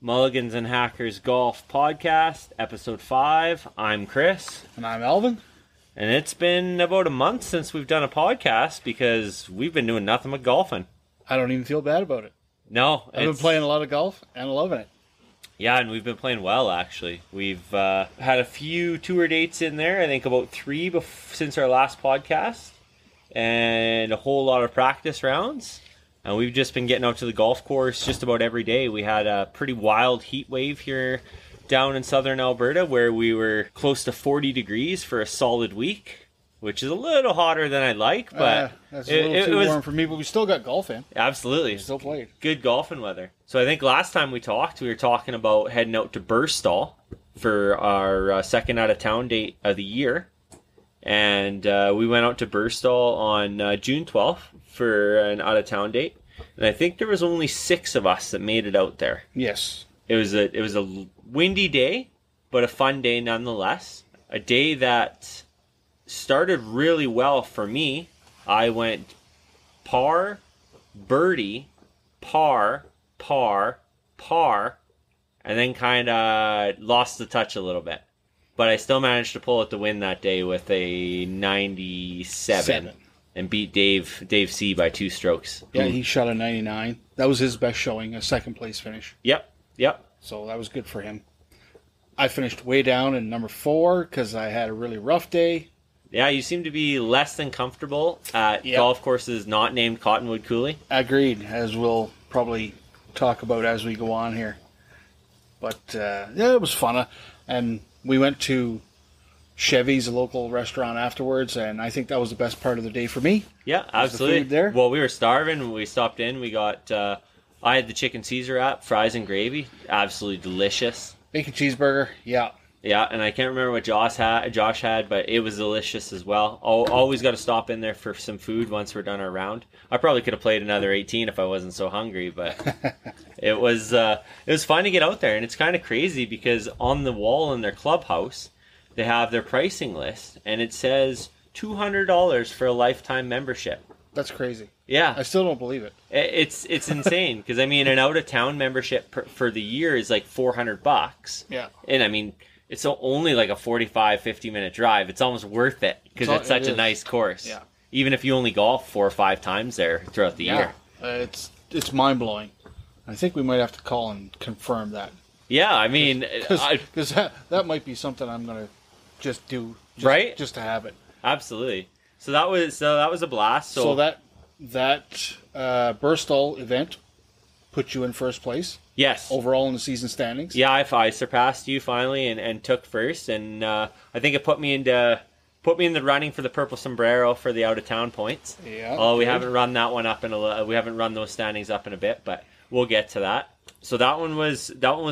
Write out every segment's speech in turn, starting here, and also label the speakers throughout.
Speaker 1: Mulligans and Hackers Golf Podcast, Episode 5. I'm Chris.
Speaker 2: And I'm Alvin.
Speaker 1: And it's been about a month since we've done a podcast because we've been doing nothing but golfing.
Speaker 2: I don't even feel bad about it.
Speaker 1: No.
Speaker 2: I've been playing a lot of golf and loving it.
Speaker 1: Yeah, and we've been playing well, actually. We've had a few tour dates in there, I think about 3 since our last podcast, and a whole lot of practice rounds. And we've just been getting out to the golf course just about every day. We had a pretty wild heat wave here down in southern Alberta where we were close to 40 degrees for a solid week, which is a little hotter than I'd like, but
Speaker 2: that's a little too warm for me, but we still got golf in.
Speaker 1: Absolutely.
Speaker 2: We still played.
Speaker 1: Good golfing weather. So I think last time we talked, we were talking about heading out to Burstall for our second out-of-town date of the year. And we went out to Burstall on June 12th for an out-of-town date. And I think there was only 6 of us that made it out there.
Speaker 2: Yes.
Speaker 1: It was a windy day, but a fun day nonetheless. A day that started really well for me. I went par, birdie, par, par, par, and then kind of lost the touch a little bit. But I still managed to pull out the win that day with a 97 and beat Dave C by 2 strokes.
Speaker 2: Yeah, he shot a 99. That was his best showing, a second place finish.
Speaker 1: Yep.
Speaker 2: So that was good for him. I finished way down in number 4 because I had a really rough day.
Speaker 1: Yeah, you seem to be less than comfortable at golf courses not named Cottonwood Coulee.
Speaker 2: Agreed, as we'll probably talk about as we go on here. But, yeah, it was fun. And we went to Chevy's, a local restaurant, afterwards, and I think that was the best part of the day for me.
Speaker 1: Yeah, absolutely.
Speaker 2: The food there.
Speaker 1: Well, we were starving. We stopped in. We got, I had the chicken Caesar wrap, fries and gravy. Absolutely delicious.
Speaker 2: Bacon cheeseburger, yeah.
Speaker 1: Yeah, and I can't remember what Josh had, but it was delicious as well. Always got to stop in there for some food once we're done our round. I probably could have played another 18 if I wasn't so hungry, but it was fun to get out there, and it's kind of crazy because on the wall in their clubhouse, they have their pricing list, and it says $200 for a lifetime membership.
Speaker 2: That's crazy.
Speaker 1: Yeah.
Speaker 2: I still don't believe it.
Speaker 1: It's insane because, I mean, an out-of-town membership for the year is like $400.
Speaker 2: Yeah.
Speaker 1: And, I mean, it's only like a 45, 50-minute drive. It's almost worth it because it's such a nice course.
Speaker 2: Yeah.
Speaker 1: Even if you only golf 4 or 5 times there throughout the year.
Speaker 2: It's mind-blowing. I think we might have to call and confirm that.
Speaker 1: Yeah, I mean...
Speaker 2: Because that might be something I'm going to just do.
Speaker 1: Right?
Speaker 2: Just to have it.
Speaker 1: Absolutely. So that was a blast. So
Speaker 2: that Burstall event put you in first place.
Speaker 1: Yes.
Speaker 2: Overall in the season standings.
Speaker 1: Yeah, I surpassed you finally and took first, and I think it put me in the running for the purple sombrero for the out of town points.
Speaker 2: Yeah.
Speaker 1: Oh, we haven't run that one up we haven't run those standings up in a bit, but we'll get to that. So that one was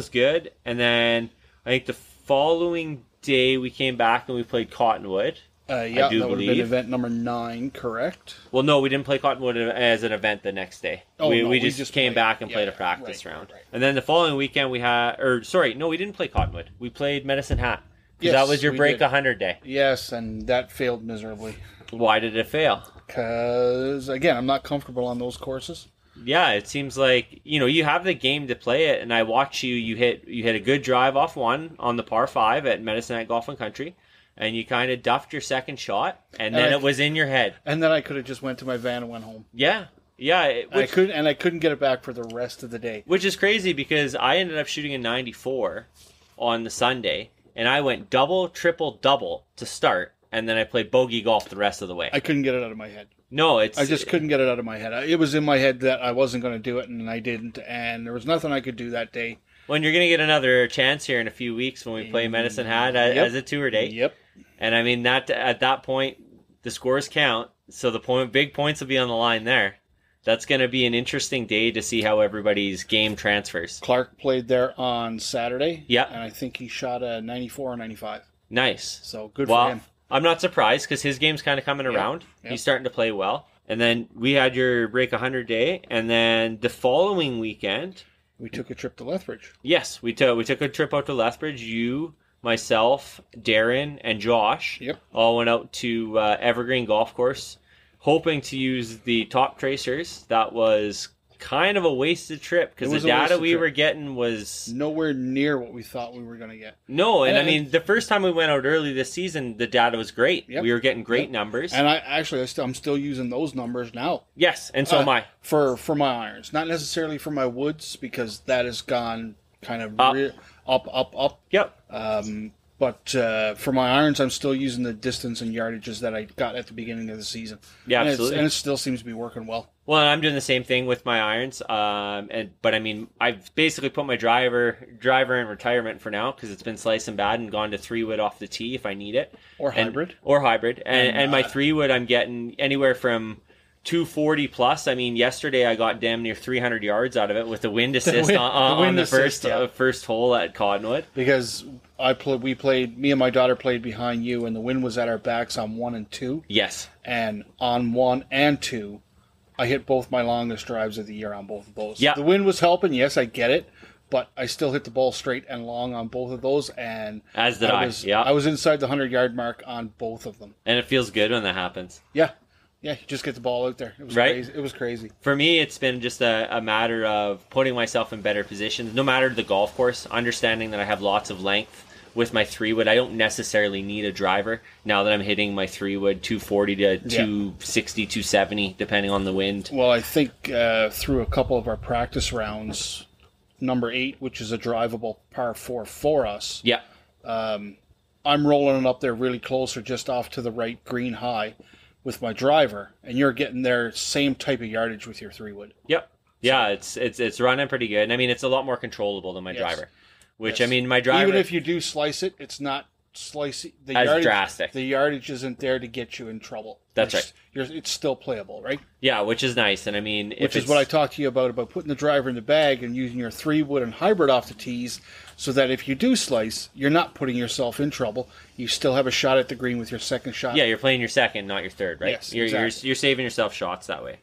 Speaker 1: good, and then I think the following day we came back and we played Cottonwood.
Speaker 2: Yeah, that would have been event number 9, correct?
Speaker 1: Well, no, we didn't play Cottonwood as an event the next day. We just came back and played a practice round. Right. And then the following weekend we we didn't play Cottonwood. We played Medicine Hat. Yes, that was your break 100 day.
Speaker 2: Yes, and that failed miserably.
Speaker 1: Why did it fail?
Speaker 2: Because, again, I'm not comfortable on those courses.
Speaker 1: Yeah, it seems like, you have the game to play it, and I watch you hit a good drive off one on the par 5 at Medicine Hat Golf and Country. And you kind of duffed your second shot, and then it was in your head. And
Speaker 2: then I could have just went to my van and went home.
Speaker 1: Yeah.
Speaker 2: I couldn't get it back for the rest of the day.
Speaker 1: Which is crazy because I ended up shooting a 94 on the Sunday, and I went double, triple, double to start, and then I played bogey golf the rest of the way.
Speaker 2: I couldn't get it out of my head.
Speaker 1: No,
Speaker 2: I just couldn't get it out of my head. It was in my head that I wasn't going to do it, and I didn't, and there was nothing I could do that day.
Speaker 1: Well, you're going to get another chance here in a few weeks when we play Medicine Hat as a tour date.
Speaker 2: Yep.
Speaker 1: And I mean, at that point, the scores count, so big points will be on the line there. That's going to be an interesting day to see how everybody's game transfers.
Speaker 2: Clark played there on Saturday.
Speaker 1: Yeah.
Speaker 2: And I think he shot a 94 or 95.
Speaker 1: Nice.
Speaker 2: So good for him.
Speaker 1: I'm not surprised because his game's kind of coming around. Yep. He's starting to play well. And then we had your break 100 day, and then the following weekend...
Speaker 2: We took a trip to Lethbridge.
Speaker 1: Yes, we took a trip out to Lethbridge. You, myself, Darren, and Josh all went out to Evergreen Golf Course, hoping to use the top tracers. That was kind of a wasted trip because the data we were getting was
Speaker 2: nowhere near what we thought we were going to get.
Speaker 1: No, and I mean, the first time we went out early this season, the data was great.
Speaker 2: Yep.
Speaker 1: We were getting great numbers.
Speaker 2: And I'm still using those numbers now.
Speaker 1: Yes, and so am I.
Speaker 2: For my irons. Not necessarily for my woods, because that has gone kind of up.
Speaker 1: Yep.
Speaker 2: But for my irons, I'm still using the distance and yardages that I got at the beginning of the season.
Speaker 1: Yeah,
Speaker 2: and
Speaker 1: absolutely.
Speaker 2: And it still seems to be working well.
Speaker 1: Well, and I'm doing the same thing with my irons. But I mean, I've basically put my driver in retirement for now because it's been slicing bad and gone to 3-wood off the tee if I need it.
Speaker 2: Or hybrid.
Speaker 1: And my 3-wood, I'm getting anywhere from 240 plus. I mean, yesterday I got damn near 300 yards out of it with the wind assist on the first hole at Cottonwood.
Speaker 2: Because me and my daughter played behind you, and the wind was at our backs on 1 and 2.
Speaker 1: Yes.
Speaker 2: And on 1 and 2, I hit both my longest drives of the year on both of those.
Speaker 1: Yeah.
Speaker 2: The wind was helping, yes, I get it, but I still hit the ball straight and long on both of those, and
Speaker 1: as did I. Yeah.
Speaker 2: I was inside the 100-yard mark on both of them.
Speaker 1: And it feels good when that happens.
Speaker 2: Yeah. Yeah, you just get the ball out there. It was crazy. It was crazy.
Speaker 1: For me, it's been just a matter of putting myself in better positions, no matter the golf course, understanding that I have lots of length with my 3-wood. I don't necessarily need a driver now that I'm hitting my 3-wood 240 to 260, 270, depending on the wind.
Speaker 2: Well, I think through a couple of our practice rounds, number 8, which is a drivable par 4 for us, I'm rolling it up there really close or just off to the right green high with my driver, and you're getting there same type of yardage with your 3-wood.
Speaker 1: Yep. Yeah, it's running pretty good. And I mean, it's a lot more controllable than my driver. Which, I mean, my driver...
Speaker 2: Even if you do slice it, it's not slicey.
Speaker 1: As drastic.
Speaker 2: The yardage isn't there to get you in trouble.
Speaker 1: That's right.
Speaker 2: It's still playable, right?
Speaker 1: Yeah, which is nice. And I mean...
Speaker 2: Which is what I talked to you about putting the driver in the bag and using your 3-wood and hybrid off the tees, so that if you do slice, you're not putting yourself in trouble. You still have a shot at the green with your second shot.
Speaker 1: Yeah, you're playing your second, not your third, right?
Speaker 2: Yes,
Speaker 1: You're saving yourself shots that way.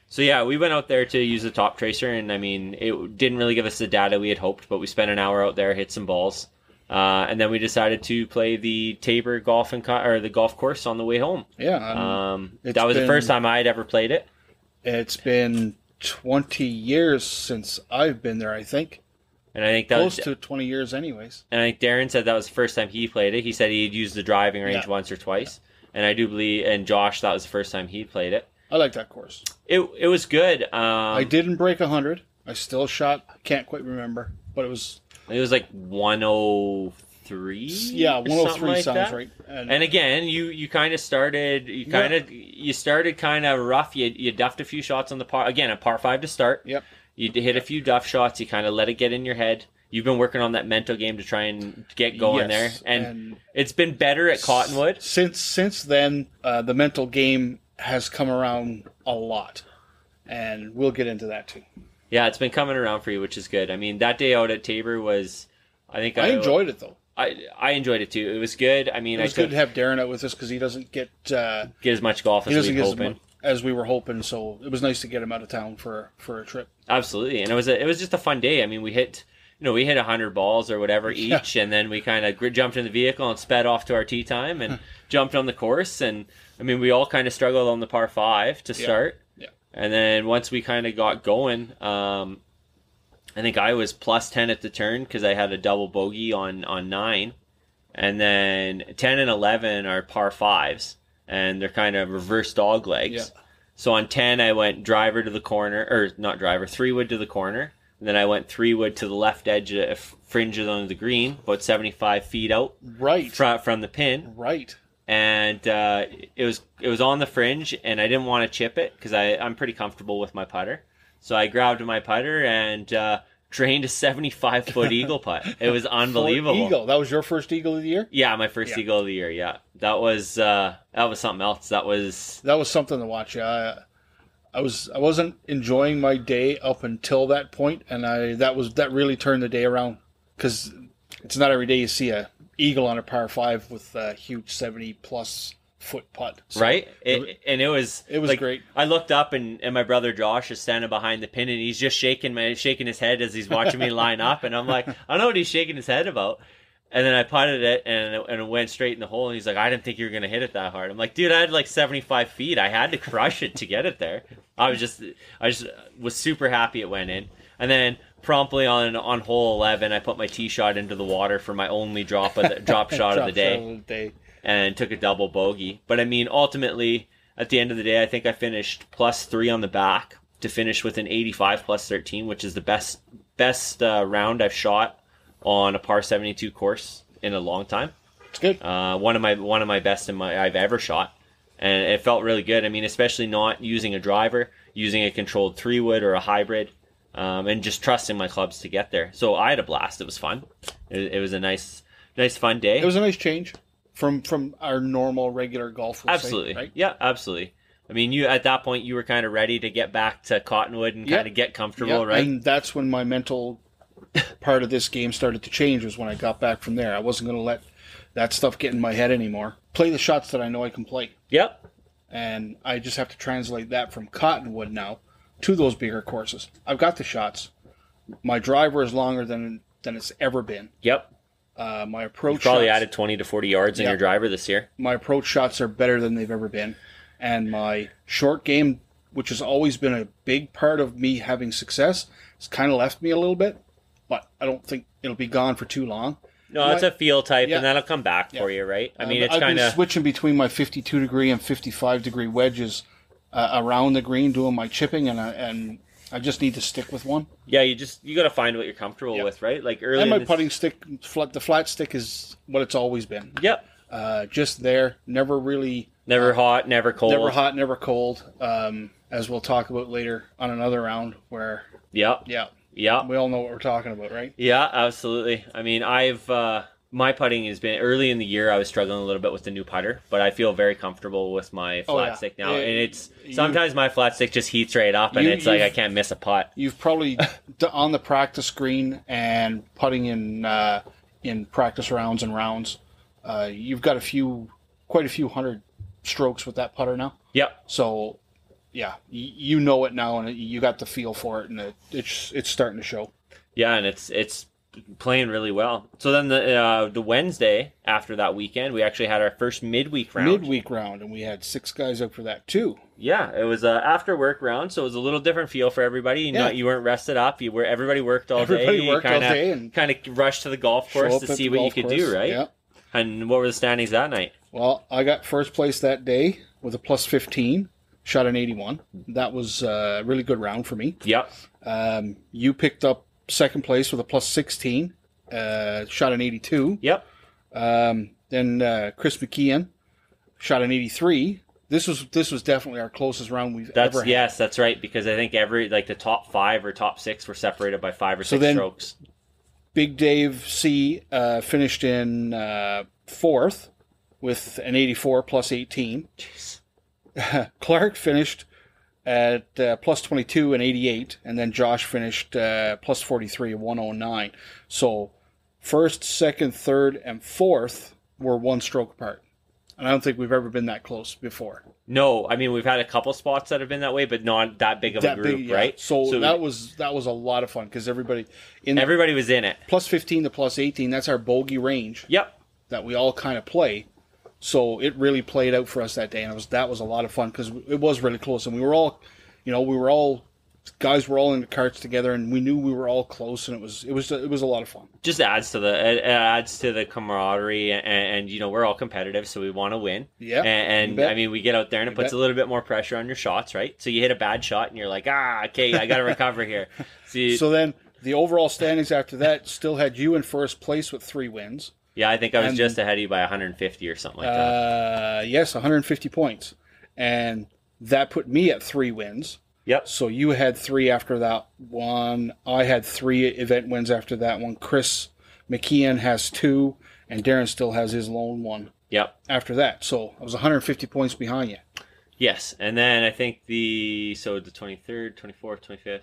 Speaker 1: So yeah, we went out there to use the top tracer, and I mean, it didn't really give us the data we had hoped, but we spent an hour out there, hit some balls, and then we decided to play the Tabor the golf course on the way home.
Speaker 2: Yeah,
Speaker 1: that was the first time I had ever played it.
Speaker 2: It's been 20 years since I've been there, I think.
Speaker 1: And I think that
Speaker 2: close to 20 years, anyways.
Speaker 1: And I think Darren said that was the first time he played it. He said he'd used the driving range once or twice, and I do believe, and Josh, that was the first time he played it.
Speaker 2: I like that course.
Speaker 1: It was good.
Speaker 2: I didn't break 100. I still shot. I can't quite remember, but it was
Speaker 1: like 103.
Speaker 2: Yeah, 103
Speaker 1: like
Speaker 2: sounds
Speaker 1: that.
Speaker 2: right.
Speaker 1: And again, you kind of started. You started kind of rough. You duffed a few shots on the par. Again, a par 5 to start.
Speaker 2: Yep.
Speaker 1: You hit a few duff shots. You kind of let it get in your head. You've been working on that mental game to try and get going there, and it's been better at Cottonwood.
Speaker 2: Since then, the mental game has come around a lot, and we'll get into that too.
Speaker 1: Yeah, it's been coming around for you, which is good. I mean, that day out at Tabor was, I
Speaker 2: enjoyed it though.
Speaker 1: I enjoyed it too. It was good. I mean,
Speaker 2: it was good to have Darren out with us because he doesn't get
Speaker 1: as much golf as
Speaker 2: we were hoping. So it was nice to get him out of town for a trip.
Speaker 1: Absolutely, and it was just a fun day. I mean, we hit 100 balls or whatever each, and then we kind of jumped in the vehicle and sped off to our tee time and jumped on the course. And I mean, we all kind of struggled on the par 5 to start.
Speaker 2: Yeah.
Speaker 1: And then once we kind of got going, I think I was plus 10 at the turn because I had a double bogey on 9. And then 10 and 11 are par 5s, and they're kind of reverse dog legs.
Speaker 2: Yeah.
Speaker 1: So on 10, I went driver to the corner, or not driver, 3-wood to the corner. And then I went 3-wood to the left edge of fringes on the green, about 75 feet out.
Speaker 2: Right.
Speaker 1: From the pin.
Speaker 2: Right.
Speaker 1: And it was on the fringe, and I didn't want to chip it because I'm pretty comfortable with my putter. So I grabbed my putter and drained a 75-foot eagle putt. It was unbelievable.
Speaker 2: Eagle. That was your first eagle of the year?
Speaker 1: Yeah, my first eagle of the year. Yeah, that was something else. That was
Speaker 2: something to watch. Yeah, I wasn't enjoying my day up until that point, and that really turned the day around because it's not every day you see a eagle on a par 5 with a huge 70+ foot putt. So
Speaker 1: right? It was like,
Speaker 2: great.
Speaker 1: I looked up and my brother Josh is standing behind the pin, and he's just shaking his head as he's watching me line up, and I'm like, I don't know what he's shaking his head about. And then I putted it, and it went straight in the hole. And he's like, I didn't think you were gonna hit it that hard. I'm like, dude, I had like 75 feet. I had to crush it to get it there. I just was super happy it went in. And then promptly on hole 11, I put my tee shot into the water for my only drop shot of the day, and took a double bogey. But I mean, ultimately, at the end of the day, I think I finished +3 on the back to finish with an 85 +13, which is the best round I've shot on a par 72 course in a long time.
Speaker 2: It's good.
Speaker 1: One of my best I've ever shot, and it felt really good. I mean, especially not using a driver, using a controlled 3-wood or a hybrid, and just trusting my clubs to get there. So I had a blast. It was fun. It was a nice fun day.
Speaker 2: It was a nice change from our normal regular golf.
Speaker 1: Absolutely,
Speaker 2: say, right?
Speaker 1: Yeah, absolutely. I mean, you at that point you were kind of ready to get back to Cottonwood and kind of get comfortable, right?
Speaker 2: And that's when my mental part of this game started to change, was when I got back from there. I wasn't going to let that stuff get in my head anymore. Play the shots that I know I can play.
Speaker 1: Yep.
Speaker 2: And I just have to translate that from Cottonwood now to those bigger courses. I've got the shots. My driver is longer than it's ever been.
Speaker 1: Yep.
Speaker 2: My approach
Speaker 1: You've probably
Speaker 2: shots,
Speaker 1: added 20 to 40 yards in your driver this year.
Speaker 2: My approach shots are better than they've ever been. And my short game, which has always been a big part of me having success, has kind of left me a little bit. But I don't think it'll be gone for too long.
Speaker 1: No, it's a feel type, and that'll come back for you, right? I mean, it's kind
Speaker 2: I've
Speaker 1: of
Speaker 2: been switching between my 52-degree and 55-degree wedges around the green, doing my chipping, and I just need to stick with one.
Speaker 1: Yeah, you got to find what you're comfortable with, right? Like early.
Speaker 2: And my putting stick, the flat stick is what it's always been.
Speaker 1: Yep.
Speaker 2: Just there, never really.
Speaker 1: Never hot, never cold.
Speaker 2: Never hot, never cold. As we'll talk about later on another round, where.
Speaker 1: Yep.
Speaker 2: Yeah.
Speaker 1: Yeah.
Speaker 2: We all know what we're talking about, right?
Speaker 1: Yeah, absolutely. I mean, my putting has been early in the year. I was struggling a little bit with the new putter, but I feel very comfortable with my flat stick now. And it's sometimes my flat stick just heats right up, and it's like I can't miss a putt.
Speaker 2: You've probably on the practice green and putting in practice rounds and rounds. You've got quite a few hundred strokes with that putter now.
Speaker 1: Yep.
Speaker 2: So. Yeah, you know it now, and you got the feel for it, and it's starting to show.
Speaker 1: Yeah, and it's playing really well. So then the Wednesday after that weekend, we actually had our first midweek round.
Speaker 2: And we had 6 guys out for that too.
Speaker 1: Yeah, it was a after work round, so it was a little different feel for everybody. You weren't rested up. Everybody worked all day.
Speaker 2: Everybody worked all day and
Speaker 1: kind of rushed to the golf course to see what you could do, right?
Speaker 2: Yeah.
Speaker 1: And what were the standings that night?
Speaker 2: Well, I got first place that day with a +15. Shot an 81. That was a really good round for me.
Speaker 1: Yep.
Speaker 2: You picked up second place with a +16. Shot an 82.
Speaker 1: Yep.
Speaker 2: Then Chris Mckeon shot an 83. This was definitely our closest round we've ever had.
Speaker 1: Yes, that's right, because I think the top 5 or top 6 were separated by 5 or 6 strokes.
Speaker 2: Big Dave C finished in 4th with an 84 +18.
Speaker 1: Jeez.
Speaker 2: Clark finished at +22 and 88, and then Josh finished +43 and 109. So first, second, third, and fourth were 1 stroke apart. And I don't think we've ever been that close before.
Speaker 1: No, I mean, we've had a couple spots that have been that way, but not that big of a group, right?
Speaker 2: So that was a lot of fun, because everybody
Speaker 1: was in it.
Speaker 2: +15 to +18, that's our bogey range.
Speaker 1: Yep.
Speaker 2: That we all kind of play. So it really played out for us that day, and that was a lot of fun, because it was really close, and we were all guys were all in the carts together, and we knew we were all close, and it was a lot of fun.
Speaker 1: Just adds to the camaraderie, and we're all competitive, so we want to win.
Speaker 2: Yeah,
Speaker 1: and I mean, we get out there, and it puts a little bit more pressure on your shots, right? So you hit a bad shot, and you're like, okay, I got to recover here.
Speaker 2: So then the overall standings after that still had you in first place with 3 wins.
Speaker 1: Yeah, I think I was just ahead of you by 150 or something like that.
Speaker 2: Yes, 150 points. And that put me at 3 wins.
Speaker 1: Yep.
Speaker 2: So you had 3 after that one. I had 3 event wins after that one. Chris Mckeon has 2, and Darren still has his lone one.
Speaker 1: Yep.
Speaker 2: After that. So I was 150 points behind you.
Speaker 1: Yes. And then I think the 23rd, 24th, 25th.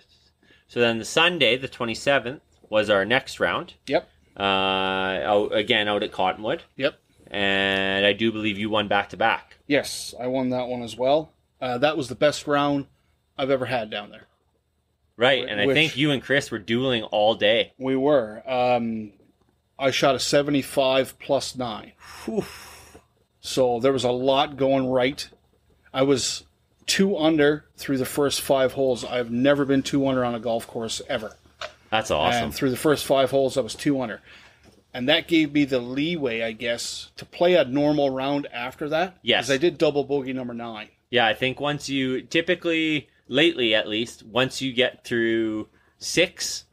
Speaker 1: So then the Sunday, the 27th, was our next round.
Speaker 2: Yep.
Speaker 1: Again, out at Cottonwood.
Speaker 2: Yep.
Speaker 1: And I do believe you won back-to-back.
Speaker 2: Yes, I won that one as well. That was the best round I've ever had down there.
Speaker 1: Right, and I think you and Chris were dueling all day.
Speaker 2: We were. I shot a 75 plus 9.
Speaker 1: Whew.
Speaker 2: So there was a lot going right. I was 2 under through the first 5 holes. I've never been 2 under on a golf course ever.
Speaker 1: That's awesome.
Speaker 2: And through the first 5 holes, I was 2 under. And that gave me the leeway, I guess, to play a normal round after that.
Speaker 1: Yes.
Speaker 2: Because I did double bogey number 9.
Speaker 1: Yeah, I think once you, typically, lately at least, once you get through 6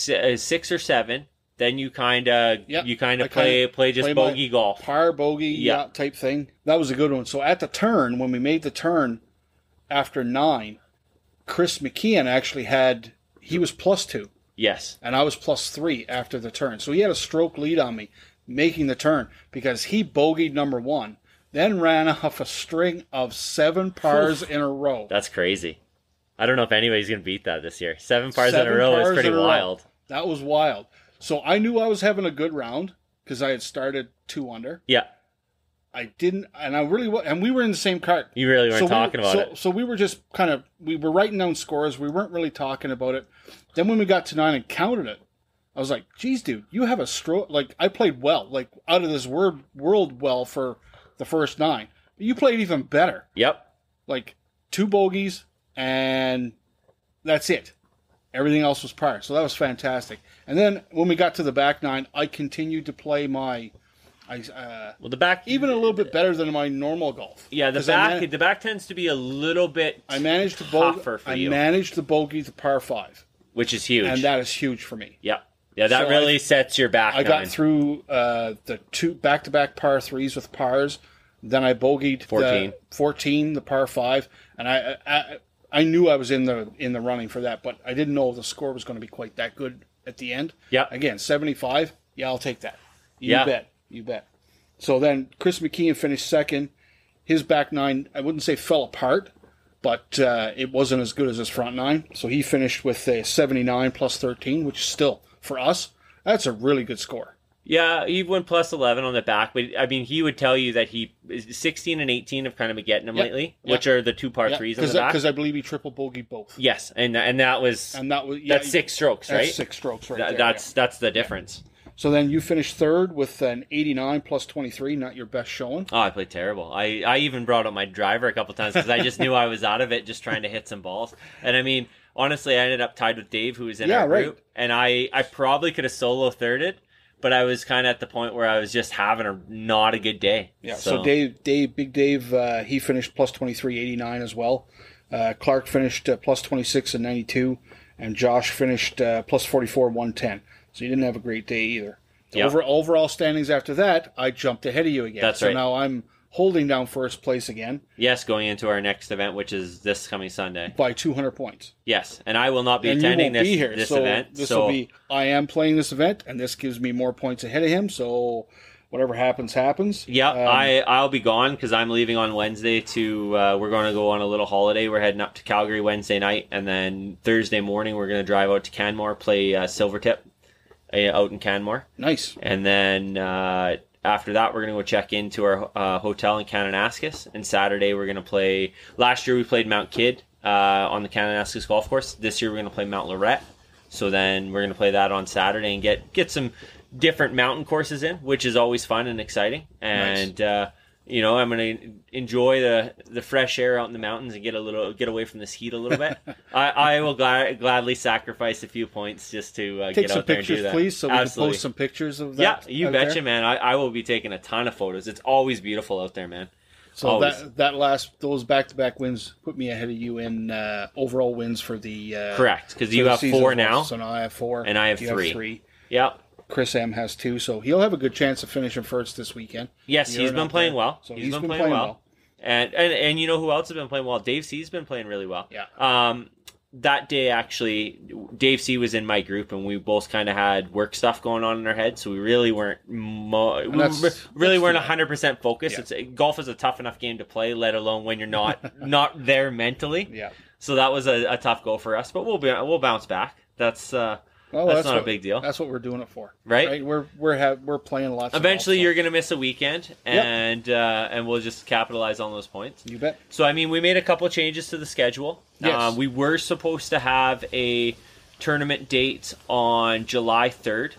Speaker 1: or 7, then you kind of play just bogey golf.
Speaker 2: Par bogey type thing. That was a good one. So at the turn, when we made the turn after 9, Chris Mckeon actually he was +2.
Speaker 1: Yes.
Speaker 2: And I was +3 after the turn. So he had a stroke lead on me making the turn because he bogeyed number 1, then ran off a string of 7 pars in a row.
Speaker 1: That's crazy. I don't know if anybody's going to beat that this year. 7 pars in a row is pretty wild.
Speaker 2: That was wild. So I knew I was having a good round because I had started 2 under.
Speaker 1: Yeah.
Speaker 2: I didn't, and we were in the same cart.
Speaker 1: You really weren't talking about it.
Speaker 2: So we were just we were writing down scores. We weren't really talking about it. Then when we got to 9 and counted it, I was like, geez, dude, you have a stroke. Like, I played well, like out of this world well for the first 9. But you played even better.
Speaker 1: Yep.
Speaker 2: Like 2 bogeys, and that's it. Everything else was par. So that was fantastic. And then when we got to the back 9, I continued to play my...
Speaker 1: the back
Speaker 2: even a little bit better than my normal golf.
Speaker 1: Yeah, the back tends to be a little bit tougher for you.
Speaker 2: I managed the bogey the par 5,
Speaker 1: which is huge,
Speaker 2: and that is huge for me.
Speaker 1: Yeah, that really sets your back.
Speaker 2: I got through the 2 back-to-back par 3s with pars. Then I bogeyed 14, the par 5, and I knew I was in the running for that, but I didn't know the score was going to be quite that good at the end.
Speaker 1: Yeah,
Speaker 2: again, 75. Yeah, I'll take that. You bet. So then Chris Mckeon finished second. His back 9, I wouldn't say fell apart, but it wasn't as good as his front 9. So he finished with a 79 plus 13, which is still, for us, that's a really good score.
Speaker 1: Yeah, he went plus 11 on the back, but I mean, he would tell you that 16 and 18 have kind of been getting him lately, which are the 2 par 3s on the back.
Speaker 2: Because I believe he triple bogeyed both.
Speaker 1: Yes, and that was that's 6 strokes, right?
Speaker 2: That's 6 strokes, right?
Speaker 1: That's the difference.
Speaker 2: So then you finished third with an 89 plus 23, not your best showing.
Speaker 1: Oh, I played terrible. I even brought up my driver a couple times because I just knew I was out of it just trying to hit some balls. And I mean, honestly, I ended up tied with Dave, who was in our group. And I probably could have solo thirded, but I was kind of at the point where I was just having not a good day.
Speaker 2: Yeah, so Big Dave, he finished plus 23, 89 as well. Clark finished plus 26 and 92, and Josh finished plus 44, 110. So you didn't have a great day either. Yep. Overall standings after that, I jumped ahead of you again.
Speaker 1: That's
Speaker 2: right. So now I'm holding down first place again.
Speaker 1: Yes, going into our next event, which is this coming Sunday.
Speaker 2: By 200 points.
Speaker 1: Yes, and I will not be attending this event.
Speaker 2: I am playing this event, and this gives me more points ahead of him, so whatever happens, happens.
Speaker 1: Yeah, I'll be gone because I'm leaving on Wednesday to, we're going to go on a little holiday. We're heading up to Calgary Wednesday night, and then Thursday morning we're going to drive out to Canmore, play Silvertip. Out in Canmore.
Speaker 2: Nice.
Speaker 1: And then after that, we're going to go check into our hotel in Kananaskis. And Saturday, we're going to play... Last year, we played Mount Kidd on the Kananaskis golf course. This year, we're going to play Mount Lorette. So then we're going to play that on Saturday and get some different mountain courses in, which is always fun and exciting. And... Nice. I'm going to enjoy the fresh air out in the mountains and get away from this heat a little bit. I will gladly sacrifice a few points just to get out there and do that.
Speaker 2: Take some pictures, please, so we can post some pictures of that.
Speaker 1: Yeah, you betcha, man. I will be taking a ton of photos. It's always beautiful out there, man.
Speaker 2: So those back-to-back wins put me ahead of you in overall wins for the
Speaker 1: correct, because you have 4 now.
Speaker 2: So now I have 4,
Speaker 1: and I have 3. Yeah.
Speaker 2: Chris M has 2, so he'll have a good chance of finishing first this weekend.
Speaker 1: Yes, he's been playing well. So he's been playing well. And you know who else has been playing well? Dave C's been playing really well.
Speaker 2: Yeah.
Speaker 1: That day, actually, Dave C was in my group, and we both kind of had work stuff going on in our head, so we really weren't 100% focused. Yeah. Golf is a tough enough game to play, let alone when you're not there mentally.
Speaker 2: Yeah.
Speaker 1: So that was a tough go for us, but we'll bounce back. That's not a big deal.
Speaker 2: That's what we're doing it for,
Speaker 1: right?
Speaker 2: We're playing lots.
Speaker 1: Eventually, you're going to miss a weekend, and we'll just capitalize on those points.
Speaker 2: You bet.
Speaker 1: So, I mean, we made a couple changes to the schedule.
Speaker 2: Yes.
Speaker 1: We were supposed to have a tournament date on July 3rd,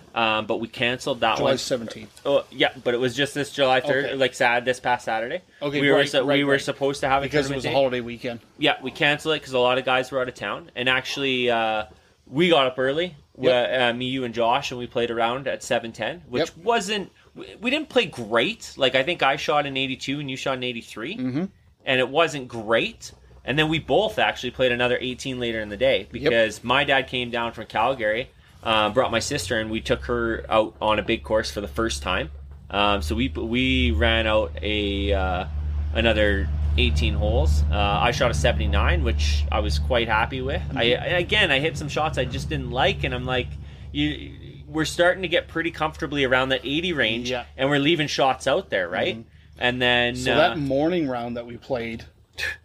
Speaker 1: but we canceled that
Speaker 2: July
Speaker 1: one.
Speaker 2: 17th.
Speaker 1: Oh, yeah, but it was just this July 3rd,
Speaker 2: Okay.
Speaker 1: like this past Saturday.
Speaker 2: Okay,
Speaker 1: we were supposed to have a
Speaker 2: because it
Speaker 1: tournament
Speaker 2: was a
Speaker 1: date.
Speaker 2: holiday weekend.
Speaker 1: Yeah, we canceled it because a lot of guys were out of town. And actually, we got up early, me, you, and Josh, and we played around at 7:10, which wasn't... We didn't play great. Like, I think I shot an 82 and you shot an 83.
Speaker 2: Mm-hmm.
Speaker 1: And it wasn't great. And then we both actually played another 18 later in the day because my dad came down from Calgary, brought my sister, and we took her out on a big course for the first time. So we ran out another 18 holes. I shot a 79, which I was quite happy with.
Speaker 2: Mm-hmm.
Speaker 1: I hit some shots I just didn't like, and I'm like, we're starting to get pretty comfortably around that 80 range, and we're leaving shots out there, right?
Speaker 2: Mm-hmm.
Speaker 1: And then...
Speaker 2: So that morning round that we played,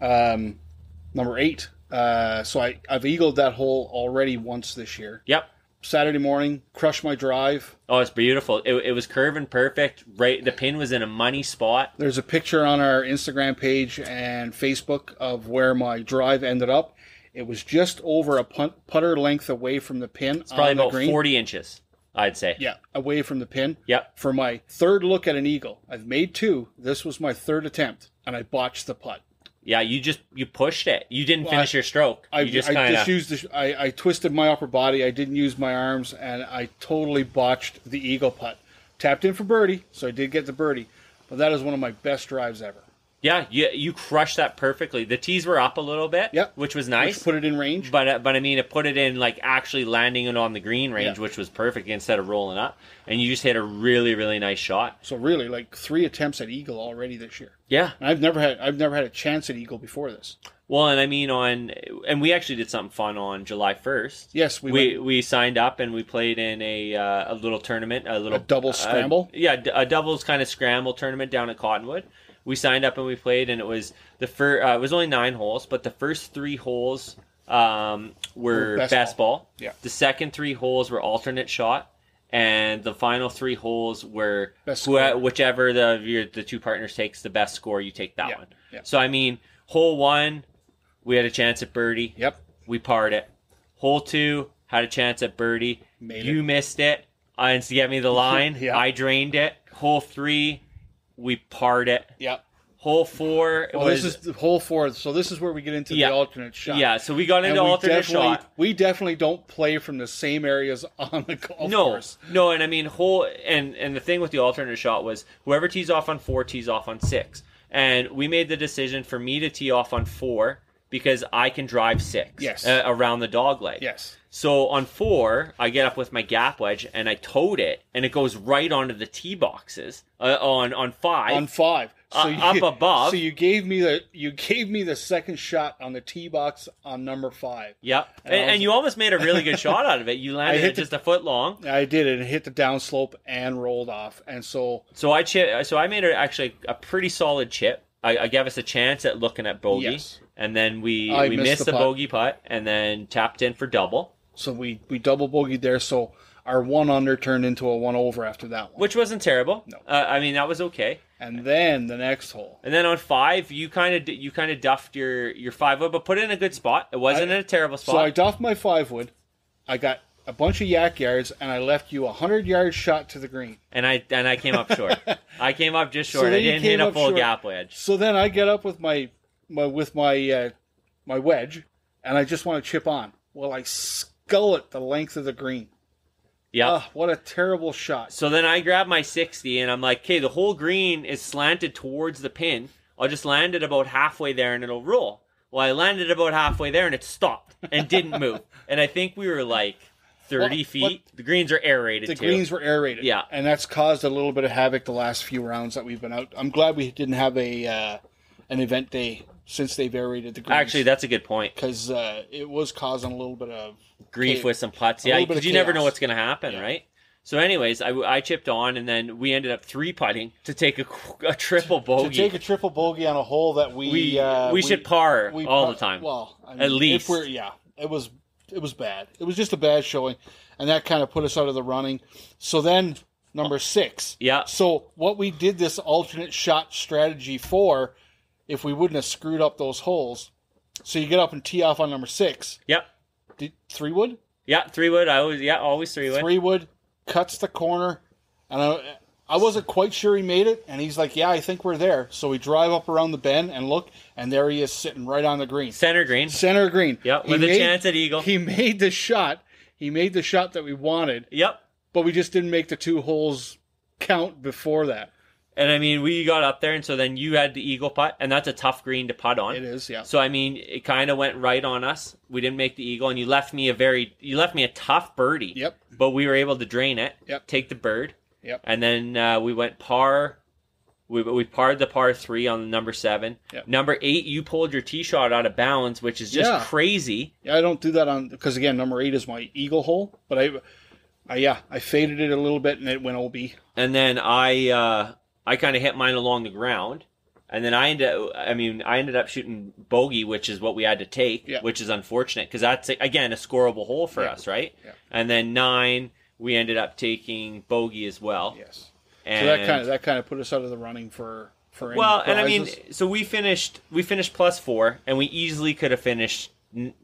Speaker 2: number 8, so I've eagled that hole already once this year.
Speaker 1: Yep.
Speaker 2: Saturday morning, crushed my drive.
Speaker 1: Oh, it's beautiful. It was curving perfect. Right, the pin was in a money spot.
Speaker 2: There's a picture on our Instagram page and Facebook of where my drive ended up. It was just over a putter length away from the pin.
Speaker 1: It's probably
Speaker 2: on the
Speaker 1: about
Speaker 2: green.
Speaker 1: 40 inches, I'd say.
Speaker 2: Yeah, away from the pin.
Speaker 1: Yep.
Speaker 2: For my third look at an eagle. I've made 2. This was my third attempt, and I botched the putt.
Speaker 1: Yeah, you pushed it. You didn't finish your stroke.
Speaker 2: I twisted my upper body. I didn't use my arms, and I totally botched the eagle putt. Tapped in for birdie, so I did get the birdie. But that is one of my best drives ever.
Speaker 1: Yeah, you crushed that perfectly. The tees were up a little bit, which was nice.
Speaker 2: Which put it in range.
Speaker 1: But I mean, it put it in like actually landing it on the green range, which was perfect instead of rolling up. And you just hit a really, really nice shot.
Speaker 2: So really, like 3 attempts at eagle already this year.
Speaker 1: Yeah,
Speaker 2: and I've never had a chance at eagle before this.
Speaker 1: Well, and I mean and we actually did something fun on July 1st.
Speaker 2: Yes,
Speaker 1: we signed up and we played in a little tournament, a
Speaker 2: double scramble.
Speaker 1: A doubles kind of scramble tournament down at Cottonwood. We signed up and we played, and it was it was only 9 holes, but the first 3 holes were best ball.
Speaker 2: Yeah.
Speaker 1: The second 3 holes were alternate shot, and the final 3 holes were whichever the 2 partners takes the best score, you take that one.
Speaker 2: Yeah.
Speaker 1: So I mean, hole 1, we had a chance at birdie.
Speaker 2: Yep.
Speaker 1: We parred it. Hole 2 had a chance at birdie. You missed it. And to get me the line, I drained it. Hole 3. We parred it.
Speaker 2: Yep.
Speaker 1: Hole 4.
Speaker 2: This is hole 4. So this is where we get into the alternate shot.
Speaker 1: Yeah. So we got into alternate shot.
Speaker 2: We definitely don't play from the same areas on the golf course.
Speaker 1: No. And I mean and the thing with the alternate shot was whoever tees off on 4 tees off on 6, and we made the decision for me to tee off on 4 because I can drive 6.
Speaker 2: Yes.
Speaker 1: Around the dog leg.
Speaker 2: Yes.
Speaker 1: So on 4, I get up with my gap wedge and I toed it, and it goes right onto the tee boxes. On 5.
Speaker 2: On 5. So
Speaker 1: up above.
Speaker 2: So you gave me the second shot on the tee box on number 5.
Speaker 1: Yep. And you almost made a really good shot out of it. You landed it just a foot long.
Speaker 2: I did it. It hit the downslope and rolled off. And so
Speaker 1: I made it actually a pretty solid chip. I gave us a chance at looking at bogey.
Speaker 2: Yes.
Speaker 1: And then we missed the
Speaker 2: putt.
Speaker 1: bogey putt and then tapped in for double.
Speaker 2: So we double bogeyed there. So our 1 under turned into a 1 over after that one.
Speaker 1: Which wasn't terrible.
Speaker 2: No.
Speaker 1: I mean, that was okay.
Speaker 2: And then the next hole.
Speaker 1: And then on 5, you kind of duffed your 5 wood, but put it in a good spot. It wasn't in a terrible spot.
Speaker 2: So I duffed my 5 wood. I got a bunch of yak yards, and I left you a 100-yard shot to the green.
Speaker 1: And I came up short. I came up just short.
Speaker 2: So
Speaker 1: I didn't hit a full gap wedge.
Speaker 2: So then I get up with my wedge, and I just want to chip on. Well, I skull it the length of the green.
Speaker 1: Yeah.
Speaker 2: What a terrible shot.
Speaker 1: So then I grab my 60 and I'm like, okay, the whole green is slanted towards the pin. I'll just land it about halfway there and it'll roll. Well, I landed about halfway there and it stopped and didn't move. And I think we were like 30 feet. The greens are aerated
Speaker 2: too.
Speaker 1: The
Speaker 2: greens were aerated.
Speaker 1: Yeah.
Speaker 2: And that's caused a little bit of havoc the last few rounds that we've been out. I'm glad we didn't have an event day since they've aerated the greens.
Speaker 1: Actually, that's a good point.
Speaker 2: Because it was causing a little bit of
Speaker 1: grief with some putts. Yeah, because you never know what's going to happen, right? So anyways, I chipped on, and then we ended up 3-putting to take a triple bogey.
Speaker 2: To take a triple bogey on a hole that we
Speaker 1: should par all the time.
Speaker 2: Well, I mean,
Speaker 1: at least.
Speaker 2: It was bad. It was just a bad showing, and that kind of put us out of the running. So then number 6.
Speaker 1: Yeah.
Speaker 2: So what we did this alternate shot strategy for, if we wouldn't have screwed up those holes, so you get up and tee off on number 6.
Speaker 1: Yep.
Speaker 2: 3 wood?
Speaker 1: Yeah, 3-wood. Always 3-wood.
Speaker 2: 3-wood, cuts the corner, and I wasn't quite sure he made it, and he's like, yeah, I think we're there. So we drive up around the bend and look, and there he is sitting right on the green.
Speaker 1: Center green.
Speaker 2: Center green.
Speaker 1: Yep, with a chance at eagle.
Speaker 2: He made the shot. He made the shot that we wanted.
Speaker 1: Yep.
Speaker 2: But we just didn't make the 2 holes count before that.
Speaker 1: And I mean, we got up there, and so then you had the eagle putt, and that's a tough green to putt on.
Speaker 2: It is, yeah.
Speaker 1: So I mean, it kind of went right on us. We didn't make the eagle, and you left me a tough birdie.
Speaker 2: Yep.
Speaker 1: But we were able to drain it.
Speaker 2: Yep.
Speaker 1: Take the bird.
Speaker 2: Yep.
Speaker 1: And then we went par. We parred the par 3 on the number 7.
Speaker 2: Yep.
Speaker 1: Number 8, you pulled your tee shot out of bounds, which is just crazy.
Speaker 2: Yeah, I don't do that because again, number 8 is my eagle hole. But I faded it a little bit and it went OB.
Speaker 1: And then I kind of hit mine along the ground, and then I ended up shooting bogey, which is what we had to take, which is unfortunate because that's again a scoreable hole for us, right?
Speaker 2: Yeah.
Speaker 1: And then 9, we ended up taking bogey as well.
Speaker 2: Yes.
Speaker 1: And
Speaker 2: so that kind of put us out of the running for any
Speaker 1: well,
Speaker 2: prizes.
Speaker 1: and I mean, so we finished +4, and we easily could have finished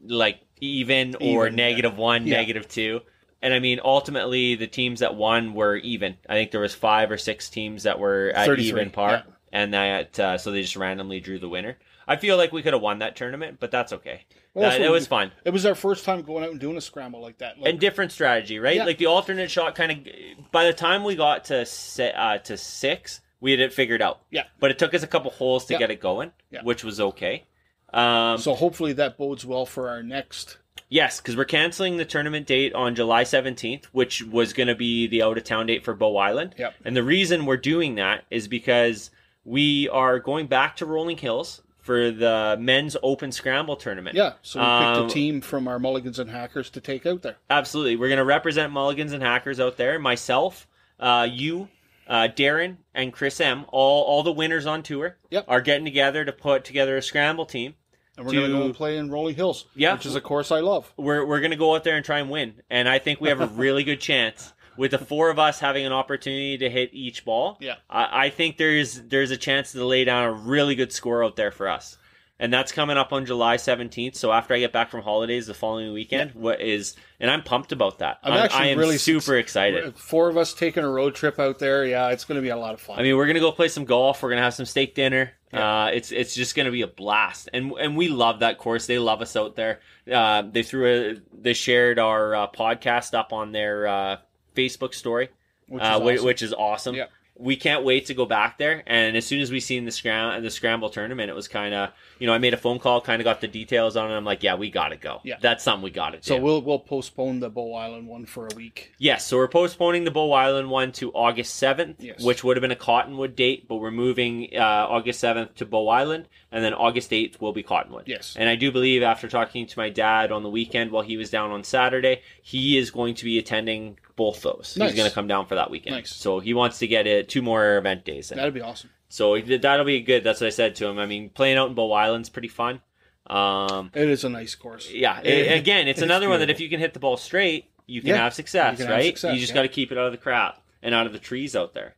Speaker 1: like even or -1, -2. And I mean, ultimately, the teams that won were even. I think there was 5 or 6 teams that were at
Speaker 2: 33,
Speaker 1: even par, and that so they just randomly drew the winner. I feel like we could have won that tournament, but that's okay.
Speaker 2: Well,
Speaker 1: It was fun.
Speaker 2: It was our first time going out and doing a scramble like that.
Speaker 1: And different strategy, right?
Speaker 2: Yeah.
Speaker 1: Like the alternate shot kind of. By the time we got to 6, we had it figured out.
Speaker 2: Yeah.
Speaker 1: But it took us a couple holes to get it going, which was okay.
Speaker 2: So hopefully that bodes well for our next.
Speaker 1: Yes, because we're canceling the tournament date on July 17th, which was going to be the out-of-town date for Bow Island.
Speaker 2: Yep.
Speaker 1: And the reason we're doing that is because we are going back to Rolling Hills for the men's open scramble tournament.
Speaker 2: Yeah, so we picked a team from our Mulligans and Hackers to take out there.
Speaker 1: Absolutely. We're going to represent Mulligans and Hackers out there. Myself, you, Darren, and Chris M., all the winners on tour, are getting together to put together a scramble team.
Speaker 2: And we're going to go and play in Rolling Hills, which is a course I love.
Speaker 1: We're going to go out there and try and win. And I think we have a really good chance. With the 4 of us having an opportunity to hit each ball, I think there's a chance to lay down a really good score out there for us. And that's coming up on July 17th. So after I get back from holidays the following weekend, and I'm pumped about that. I am really super excited.
Speaker 2: 4 of us taking a road trip out there. Yeah, it's going to be a lot of fun.
Speaker 1: I mean, we're going to go play some golf. We're going to have some steak dinner. Yeah. It's just going to be a blast. And we love that course. They love us out there. They shared our podcast up on their Facebook story, which is awesome. Yeah. We can't wait to go back there. And as soon as we seen the scramble tournament, it was kind of, I made a phone call, kind of got the details on it. I'm like, yeah, we got to go. Yeah. That's something we got to do.
Speaker 2: So we'll postpone the Bow Island one for a week.
Speaker 1: Yes. So we're postponing the Bow Island one to August 7th, which would have been a Cottonwood date, but we're moving August 7th to Bow Island, and then August 8th will be Cottonwood.
Speaker 2: Yes.
Speaker 1: And I do believe after talking to my dad on the weekend while he was down on Saturday, he is going to be attending both those. Nice. He's going to come down for that weekend. Nice. So he wants to get 2 more event days in.
Speaker 2: That'd be awesome.
Speaker 1: So that'll be good. That's what I said to him. I mean, playing out in Bow Island's pretty fun.
Speaker 2: It is a nice course.
Speaker 1: Yeah. It's another one that if you can hit the ball straight, you can have success, right? You just got to keep it out of the crap and out of the trees out there.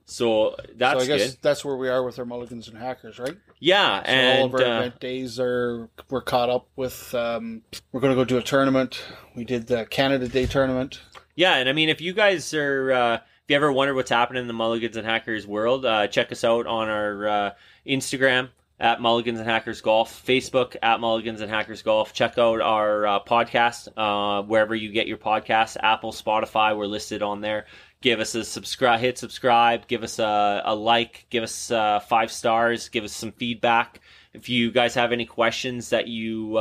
Speaker 1: So that's good. I guess
Speaker 2: that's where we are with our Mulligans and Hackers, right?
Speaker 1: Yeah.
Speaker 2: So and all of our event days we're caught up with. We're going to go do a tournament. We did the Canada Day tournament.
Speaker 1: Yeah, and I mean, if you guys are, if you ever wonder what's happening in the Mulligans and Hackers world, check us out on our Instagram at Mulligans and Hackers Golf, Facebook at Mulligans and Hackers Golf. Check out our podcast wherever you get your podcasts, Apple, Spotify. We're listed on there. Give us a subscribe, hit subscribe, give us a like, give us 5 stars, give us some feedback. If you guys have any questions that you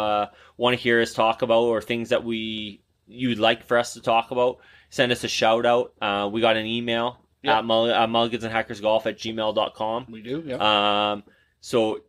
Speaker 1: want to hear us talk about or things that you'd like for us to talk about, send us a shout out. We got an email at mulliganshackersgolf@gmail.com.
Speaker 2: We do,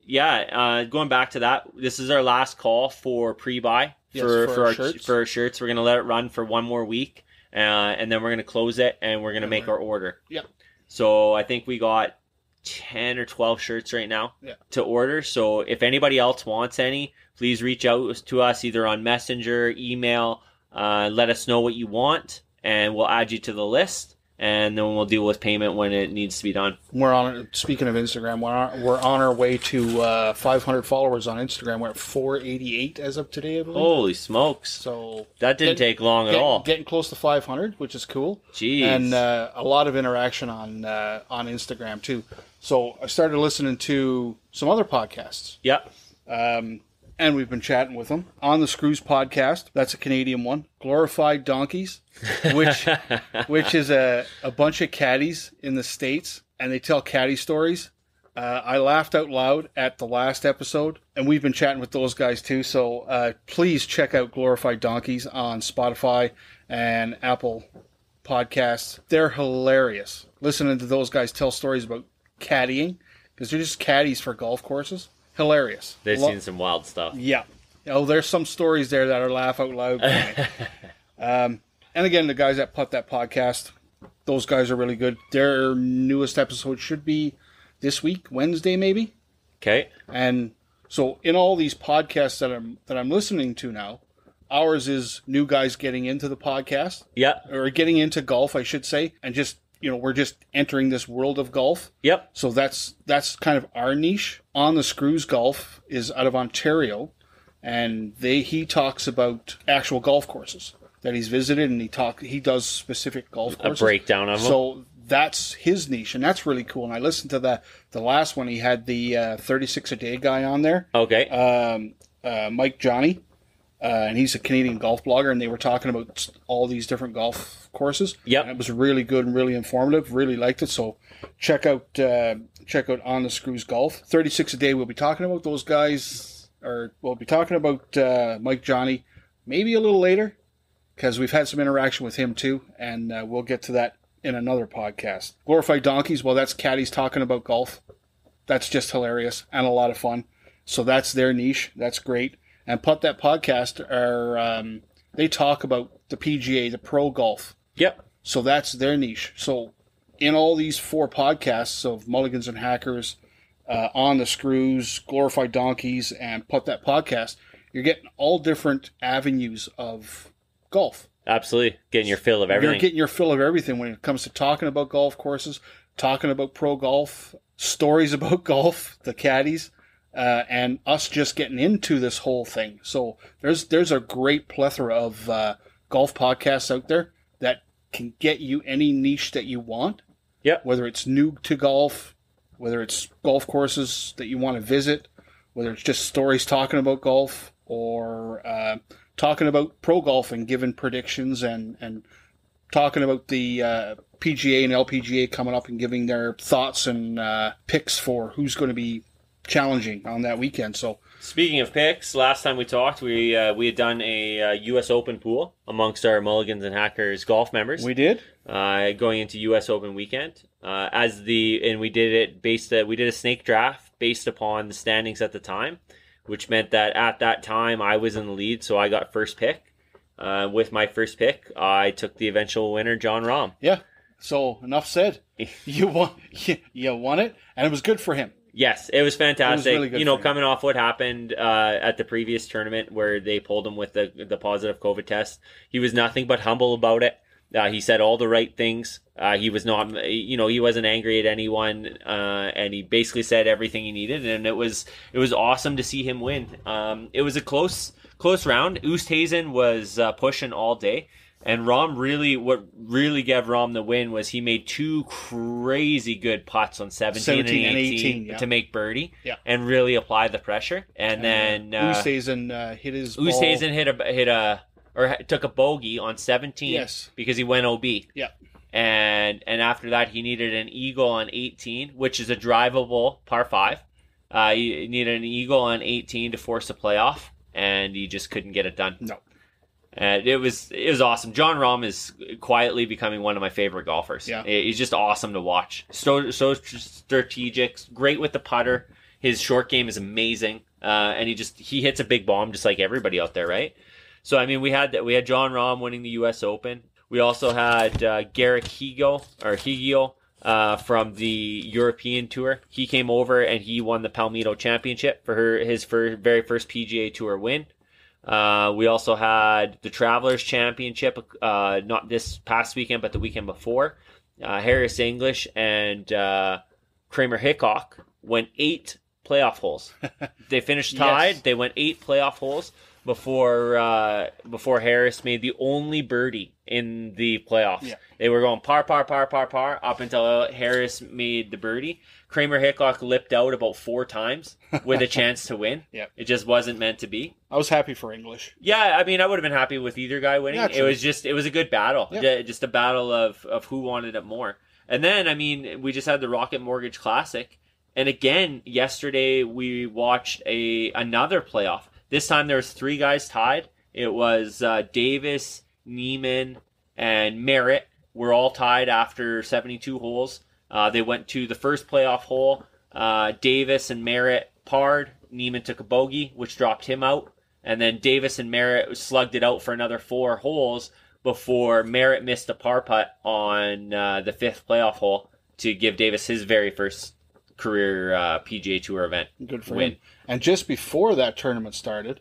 Speaker 2: yeah.
Speaker 1: Going back to that, this is our last call for pre-buy for our shirts. We're going to let it run for 1 more week, and then we're going to close it, and we're going to make our order.
Speaker 2: Yeah.
Speaker 1: So I think we got 10 or 12 shirts right now to order. So if anybody else wants any, please reach out to us either on Messenger, email. Let us know what you want, and we'll add you to the list. and then we'll deal with payment when it needs to be done.
Speaker 2: Speaking of Instagram, we're on our way to 500 followers on Instagram. We're at 488 as of today, I believe.
Speaker 1: Holy smokes!
Speaker 2: So
Speaker 1: that didn't take long at all.
Speaker 2: Getting close to 500, which is cool.
Speaker 1: Jeez.
Speaker 2: And a lot of interaction on Instagram too. So I started listening to some other podcasts.
Speaker 1: Yep.
Speaker 2: And we've been chatting with them. On the Screws podcast, that's a Canadian one. Glorified Donkeys, which is a bunch of caddies in the States, and they tell caddy stories. I laughed out loud at the last episode, and we've been chatting with those guys too. So please check out Glorified Donkeys on Spotify and Apple Podcasts. They're hilarious. Listening to those guys tell stories about caddying, because they're just caddies for golf courses. Hilarious.
Speaker 1: They've seen some wild stuff.
Speaker 2: Yeah. Oh, there's some stories there that are laugh out loud. And again, the guys that Putt That Podcast, those guys are really good. Their newest episode should be this week, Wednesday maybe.
Speaker 1: Okay.
Speaker 2: And so in all these podcasts that I'm listening to now, ours is new guys getting into the podcast.
Speaker 1: Yeah.
Speaker 2: Or getting into golf, I should say, and just, we're just entering this world of golf.
Speaker 1: Yep.
Speaker 2: So that's kind of our niche. On the Screws Golf is out of Ontario, and he talks about actual golf courses that he's visited, and he does specific golf courses.
Speaker 1: A breakdown of them.
Speaker 2: So that's his niche, and that's really cool. And I listened to the last one. He had the 36 a day guy on there.
Speaker 1: Okay.
Speaker 2: Mike Johnny. And he's a Canadian golf blogger, and they were talking about all these different golf courses.
Speaker 1: Yep.
Speaker 2: And it was really good and really informative. Really liked it. So check out On the Screws Golf. 36 a day. We'll be talking about those guys, or we'll be talking about Mike Johnny maybe a little later, because we've had some interaction with him too, and we'll get to that in another podcast. Glorified Donkeys. Well, that's caddies talking about golf. That's just hilarious and a lot of fun. So that's their niche. That's great. And Putt That Podcast they talk about the PGA, the pro golf.
Speaker 1: Yep.
Speaker 2: So that's their niche. So in all these 4 podcasts of Mulligans and Hackers, On the Screws, Glorified Donkeys, and Putt That Podcast, you're getting all different avenues of golf.
Speaker 1: Absolutely. Getting your fill of everything.
Speaker 2: You're getting your fill of everything when it comes to talking about golf courses, talking about pro golf, stories about golf, the caddies. And us just getting into this whole thing. So there's a great plethora of golf podcasts out there that can get you any niche that you want.
Speaker 1: Yep.
Speaker 2: Whether it's new to golf, whether it's golf courses that you want to visit, whether it's just stories talking about golf, or talking about pro golf and giving predictions, and talking about the PGA and LPGA coming up and giving their thoughts and picks for who's going to be challenging on that weekend. So
Speaker 1: speaking of picks, last time we talked, we had done a U.S. Open pool amongst our Mulligans and Hackers golf members.
Speaker 2: We did
Speaker 1: going into U.S. Open weekend. We did a snake draft based upon the standings at the time, which meant that at that time I was in the lead, so I got first pick. With my first pick, I took the eventual winner, John Rahm.
Speaker 2: Yeah. So enough said. You won it, and it was good for him.
Speaker 1: Yes, it was fantastic.
Speaker 2: It was really good
Speaker 1: coming off what happened at the previous tournament where they pulled him with the positive COVID test, he was nothing but humble about it. He said all the right things. He was not, he wasn't angry at anyone, and he basically said everything he needed, and it was awesome to see him win. It was a close round. Oosthuizen was pushing all day. And what really gave Rahm the win was he made 2 crazy good putts on 17 and 18
Speaker 2: yeah.
Speaker 1: to make birdie,
Speaker 2: yeah.
Speaker 1: and really apply the pressure. And then
Speaker 2: Oosthuizen hit his ball.
Speaker 1: Oosthuizen took a bogey on 17,
Speaker 2: yes,
Speaker 1: because he went OB.
Speaker 2: Yeah.
Speaker 1: And after that he needed an eagle on 18, which is a drivable par 5. He needed an eagle on 18 to force a playoff, and he just couldn't get it done.
Speaker 2: No.
Speaker 1: And it was awesome. John Rahm is quietly becoming one of my favorite golfers.
Speaker 2: Yeah.
Speaker 1: He's just awesome to watch. So strategic, great with the putter. His short game is amazing, and he hits a big bomb just like everybody out there, right? So I mean, we had John Rahm winning the U.S. Open. We also had Garrick Higgo from the European Tour. He came over and he won the Palmetto Championship for his very first PGA Tour win. We also had the Travelers Championship, not this past weekend, but the weekend before. Harris English and Kramer Hickok went 8 playoff holes. They finished tied.
Speaker 2: Yes.
Speaker 1: They went 8 playoff holes before Harris made the only birdie in the playoffs.
Speaker 2: Yeah.
Speaker 1: They were going par up until Harris made the birdie. Kramer Hickok lipped out about 4 times with a chance to win.
Speaker 2: Yep.
Speaker 1: It just wasn't meant to be.
Speaker 2: I was happy for English.
Speaker 1: Yeah, I mean, I would have been happy with either guy winning.
Speaker 2: Yeah,
Speaker 1: it was a good battle.
Speaker 2: Yeah.
Speaker 1: Just a battle of who wanted it more. And then, I mean, we just had the Rocket Mortgage Classic. And again, yesterday we watched another playoff. This time there was 3 guys tied. It was Davis, Neiman, and Merritt were all tied after 72 holes. They went to the first playoff hole. Davis and Merritt parred. Neiman took a bogey, which dropped him out. And then Davis and Merritt slugged it out for another 4 holes before Merritt missed a par putt on the 5th playoff hole to give Davis his very first career PGA Tour event
Speaker 2: Good for
Speaker 1: win.
Speaker 2: him. And just before that tournament started,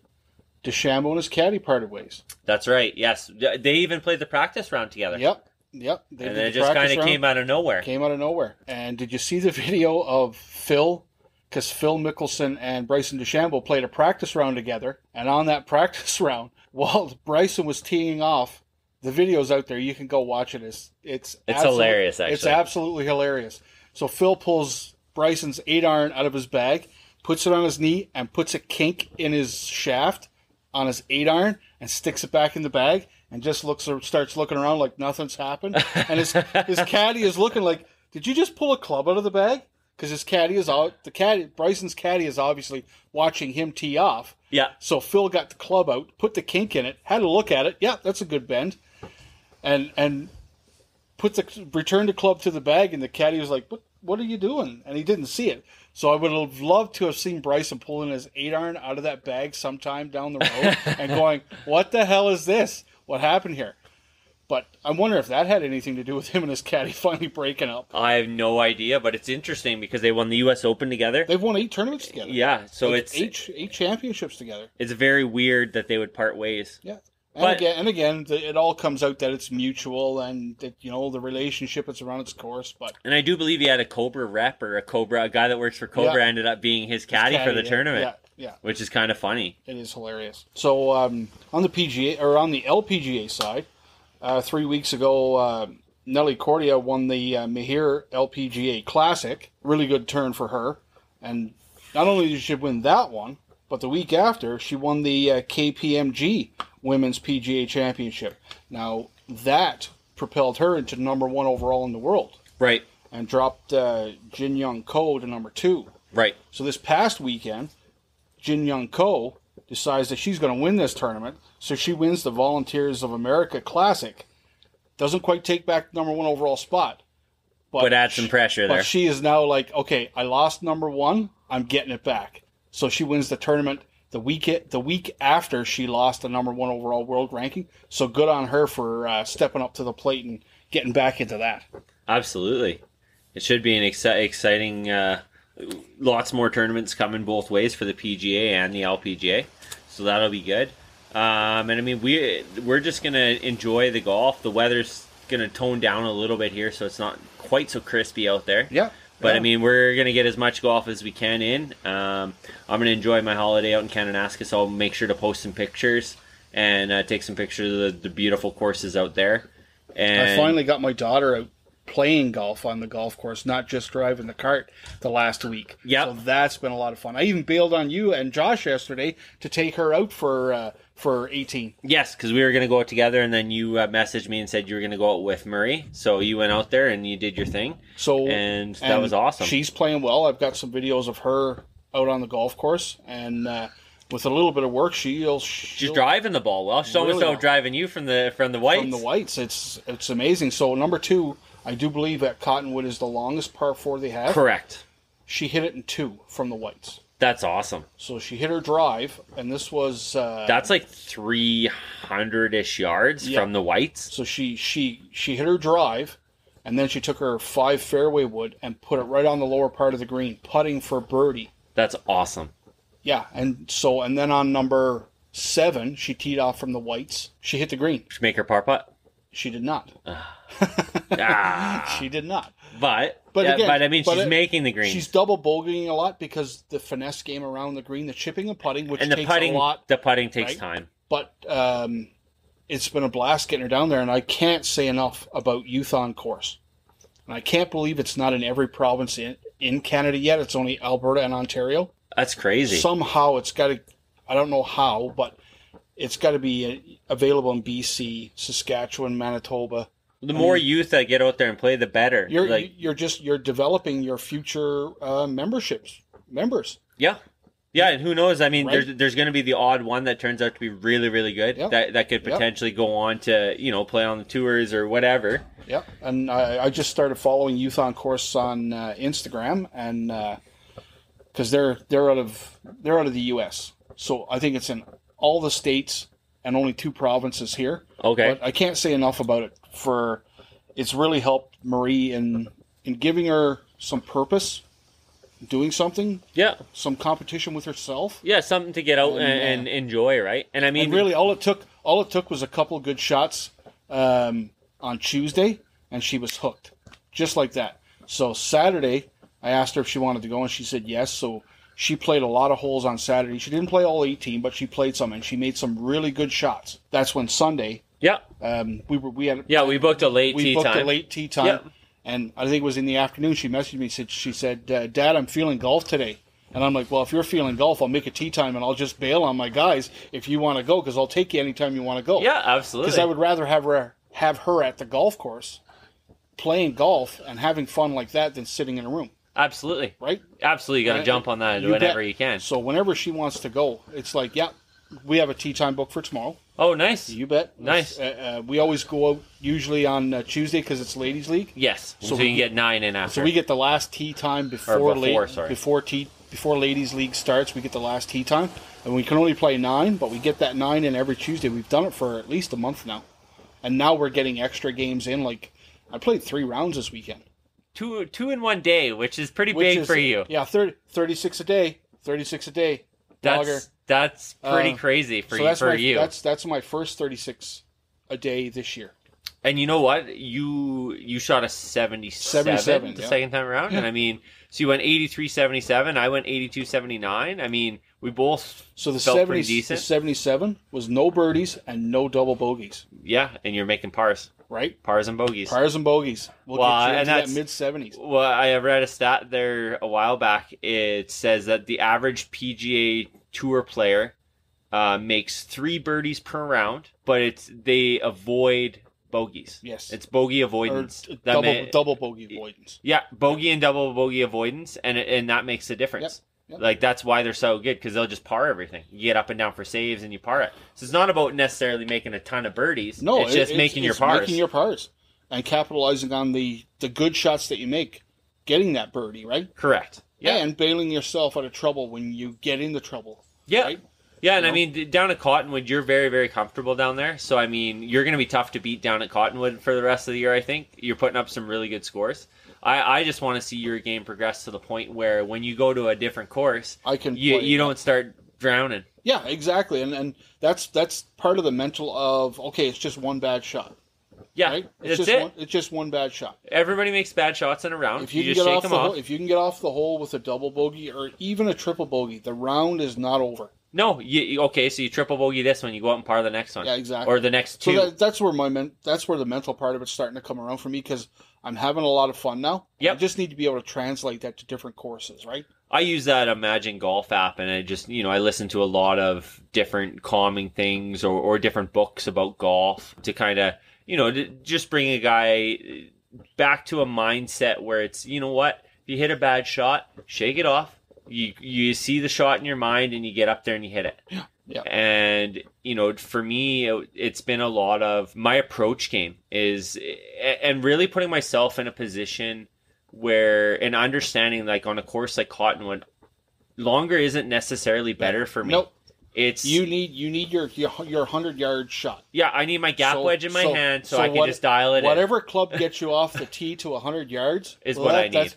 Speaker 2: DeChambeau and his caddy parted ways.
Speaker 1: That's right. Yes, they even played the practice round together.
Speaker 2: Yep. They
Speaker 1: And
Speaker 2: did
Speaker 1: then it
Speaker 2: the
Speaker 1: just
Speaker 2: practice
Speaker 1: kind of
Speaker 2: round.
Speaker 1: came out of nowhere.
Speaker 2: Came out of nowhere. And did you see the video of Phil? Because Phil Mickelson and Bryson DeChambeau played a practice round together. And on that practice round, while Bryson was teeing off, the video's out there. You can go watch it. It's
Speaker 1: Hilarious, actually.
Speaker 2: It's absolutely hilarious. So Phil pulls Bryson's 8-iron out of his bag, puts it on his knee, and puts a kink in his shaft on his 8-iron and sticks it back in the bag and just starts looking around like nothing's happened. And his caddy is looking like, did you just pull a club out of the bag? Because his caddy is out. Bryson's caddy is obviously watching him tee off.
Speaker 1: Yeah.
Speaker 2: So Phil got the club out, put the kink in it, had a look at it. Yeah, that's a good bend. And returned the club to the bag, and the caddy was like, what are you doing? And he didn't see it. So I would have loved to have seen Bryson pulling his 8-iron out of that bag sometime down the road and going, what the hell is this? What happened here? But I wonder if that had anything to do with him and his caddy finally breaking up.
Speaker 1: I have no idea, but it's interesting because they won the U.S. Open together.
Speaker 2: They've won 8 tournaments together.
Speaker 1: Yeah, so
Speaker 2: Like
Speaker 1: it's
Speaker 2: eight championships together.
Speaker 1: it's very weird that they would part ways.
Speaker 2: Yeah.
Speaker 1: But-
Speaker 2: And again, it all comes out that it's mutual and that, the relationship is around its course. But
Speaker 1: And I do believe he had a Cobra rep or a guy that works for Cobra
Speaker 2: Yeah.
Speaker 1: ended up being his caddy for the tournament,
Speaker 2: Yeah.
Speaker 1: which is kind of funny.
Speaker 2: It is hilarious. So on the PGA or on the LPGA side, 3 weeks ago, Nelly Cordia won the Mahir LPGA Classic. Really good turn for her. And not only did she win that one, but the week after, she won the KPMG Women's PGA Championship. Now, that propelled her into number 1 overall in the world
Speaker 1: Right,
Speaker 2: and dropped Jin Young Ko to number 2.
Speaker 1: right.
Speaker 2: So this past weekend, Jin Young Ko decides that she's going to win this tournament, so she wins the Volunteers of America Classic. Doesn't quite take back the number 1 overall spot.
Speaker 1: But add some pressure there.
Speaker 2: But she is now like, okay, I lost number 1, I'm getting it back. So she wins the tournament the week after she lost the number 1 overall world ranking. So good on her for stepping up to the plate and getting back into that.
Speaker 1: Absolutely. It should be an exciting, lots more tournaments coming both ways for the PGA and the LPGA. So that'll be good. And I mean, we're just going to enjoy the golf. The weather's going to tone down a little bit here, so it's not quite so crispy out there.
Speaker 2: Yeah.
Speaker 1: But I mean, we're going to get as much golf as we can in. I'm going to enjoy my holiday out in Kananaskis. So I'll make sure to post some pictures and take some pictures of the beautiful courses out there. And
Speaker 2: I finally got my daughter out playing golf on the golf course, not just driving the cart the last week.
Speaker 1: Yep.
Speaker 2: So that's been a lot of fun. I even bailed on you and Josh yesterday to take her out for 18.
Speaker 1: Yes, because we were going to go out together, and then you messaged me and said you were going to go out with Murray. So you went out there and you did your thing. And that was awesome.
Speaker 2: She's playing well. I've got some videos of her out on the golf course, and with a little bit of work,
Speaker 1: she's driving the ball well. She's almost out driving you from the whites.
Speaker 2: From the whites, it's amazing. So number 2, I do believe that Cottonwood is the longest par 4 they have.
Speaker 1: Correct.
Speaker 2: She hit it in 2 from the whites.
Speaker 1: That's awesome.
Speaker 2: So she hit her drive, and this was...
Speaker 1: that's like 300-ish yards from the whites.
Speaker 2: So she hit her drive, and then she took her 5 fairway wood and put it right on the lower part of the green, putting for birdie.
Speaker 1: That's awesome.
Speaker 2: Yeah, and then on number 7, she teed off from the whites. She hit the green.
Speaker 1: Make her par putt.
Speaker 2: She did not.
Speaker 1: Ah.
Speaker 2: She did not.
Speaker 1: But
Speaker 2: again,
Speaker 1: I mean, she's making the green.
Speaker 2: She's double bogeying a lot because the finesse game around the green, the chipping and putting, which takes a lot.
Speaker 1: The putting takes
Speaker 2: right?
Speaker 1: time.
Speaker 2: But it's been a blast getting her down there, and I can't say enough about Youth on Course. And I can't believe it's not in every province in Canada yet. It's only Alberta and Ontario.
Speaker 1: That's crazy.
Speaker 2: Somehow it's got to, I don't know how, but it's got to be available in BC, Saskatchewan, Manitoba.
Speaker 1: The more youth that get out there and play, the better.
Speaker 2: You're developing your future members.
Speaker 1: Yeah. Yeah, and who knows? I mean,
Speaker 2: Right.
Speaker 1: there's going to be the odd one that turns out to be really, really good.
Speaker 2: Yep.
Speaker 1: That could potentially go on to, play on the tours or whatever.
Speaker 2: Yeah, and I just started following Youth on Course on Instagram, and because they're out of the U.S., so I think it's in all the states and only 2 provinces here.
Speaker 1: Okay.
Speaker 2: But I can't say enough about it. It's really helped Marie in giving her some purpose, doing something.
Speaker 1: Yeah.
Speaker 2: Some competition with herself.
Speaker 1: Yeah, something to get out and enjoy, right? And I mean,
Speaker 2: and really, all it took was a couple good shots on Tuesday, and she was hooked, just like that. So Saturday, I asked her if she wanted to go, and she said yes. So she played a lot of holes on Saturday. She didn't play all 18, but she played some, and she made some really good shots. That's when Sunday.
Speaker 1: Yeah.
Speaker 2: We
Speaker 1: booked a late tee time.
Speaker 2: We booked a late tee time,
Speaker 1: Yep.
Speaker 2: and I think it was in the afternoon. She messaged me. She said, "Dad, I'm feeling golf today." And I'm like, "Well, if you're feeling golf, I'll make a tee time, and I'll just bail on my guys if you want to go, because I'll take you anytime you want to go."
Speaker 1: Yeah, absolutely.
Speaker 2: Because I would rather have her at the golf course, playing golf and having fun like that than sitting in a room.
Speaker 1: Absolutely.
Speaker 2: Right?
Speaker 1: Absolutely. You got to jump on that whenever you can.
Speaker 2: So whenever she wants to go, it's like, yeah, we have a tee time booked for tomorrow.
Speaker 1: Oh, nice.
Speaker 2: You bet.
Speaker 1: Nice.
Speaker 2: We always go out usually on Tuesday because it's ladies' league.
Speaker 1: Yes. So you can get 9 in after.
Speaker 2: So we get the last tee time before ladies' league starts. We get the last tee time, and we can only play 9, but we get that 9 in every Tuesday. We've done it for at least a month now, and now we're getting extra games in. Like I played 3 rounds this weekend.
Speaker 1: Two in one day, which is pretty big for you.
Speaker 2: Yeah, 36 a day. 36 a day.
Speaker 1: That's pretty crazy for you.
Speaker 2: That's my first 36 a day this year.
Speaker 1: And you know what? You shot a 77 the second time around. Yeah. And I mean, so you went 83-77. I went 82-79. I mean, we both felt pretty decent.
Speaker 2: The 77 was no birdies and no double bogeys.
Speaker 1: Yeah, and you're making pars.
Speaker 2: Right?
Speaker 1: Pars and bogeys.
Speaker 2: Pars and bogeys. We'll get you into that mid-70s.
Speaker 1: Well, I read a stat there a while back. It says that the average PGA Tour player makes 3 birdies per round, but they avoid bogeys.
Speaker 2: Yes.
Speaker 1: It's bogey avoidance.
Speaker 2: Double bogey avoidance.
Speaker 1: Yeah, bogey and double bogey avoidance, and that makes the difference.
Speaker 2: Yep.
Speaker 1: Like, that's why they're so good, because they'll just par everything. You get up and down for saves, and you par it. So it's not about necessarily making a ton of birdies.
Speaker 2: No,
Speaker 1: it's just making your pars.
Speaker 2: Making your pars. And capitalizing on the good shots that you make, getting that birdie, right?
Speaker 1: Correct. Yeah.
Speaker 2: And bailing yourself out of trouble when you get into trouble.
Speaker 1: Yeah.
Speaker 2: Right?
Speaker 1: Yeah, and I mean, down at Cottonwood, you're very, very comfortable down there. So, I mean, you're going to be tough to beat down at Cottonwood for the rest of the year, I think. You're putting up some really good scores. I just want to see your game progress to the point where when you go to a different course, you don't start drowning.
Speaker 2: Yeah, exactly. And that's part of the mental of, okay, it's just one bad shot.
Speaker 1: Yeah,
Speaker 2: right? It's just one bad shot.
Speaker 1: Everybody makes bad shots in a round.
Speaker 2: If you
Speaker 1: just shake them off.
Speaker 2: If you can get off the hole with a double bogey or even a triple bogey, the round is not over.
Speaker 1: No, okay. So you triple bogey this one, you go out and par the next one.
Speaker 2: Yeah, exactly.
Speaker 1: Or the next 2.
Speaker 2: So that's where the mental part of it's starting to come around for me, because I'm having a lot of fun now.
Speaker 1: Yep.
Speaker 2: I just need to be able to translate that to different courses, right?
Speaker 1: I use that Imagine Golf app, and I just I listen to a lot of different calming things or different books about golf to kind of just bring a guy back to a mindset where it's, you know what, if you hit a bad shot, shake it off. You see the shot in your mind and you get up there and you hit it.
Speaker 2: Yeah.
Speaker 1: And, for me, it's been a lot of my approach game and really putting myself in a position where, and understanding, like on a course like Cottonwood, longer isn't necessarily better for me.
Speaker 2: Nope.
Speaker 1: It's
Speaker 2: you need your 100-yard shot.
Speaker 1: Yeah, I need my gap wedge in my hand so I can just dial it
Speaker 2: whatever club gets you off the tee to 100 yards
Speaker 1: is what I need.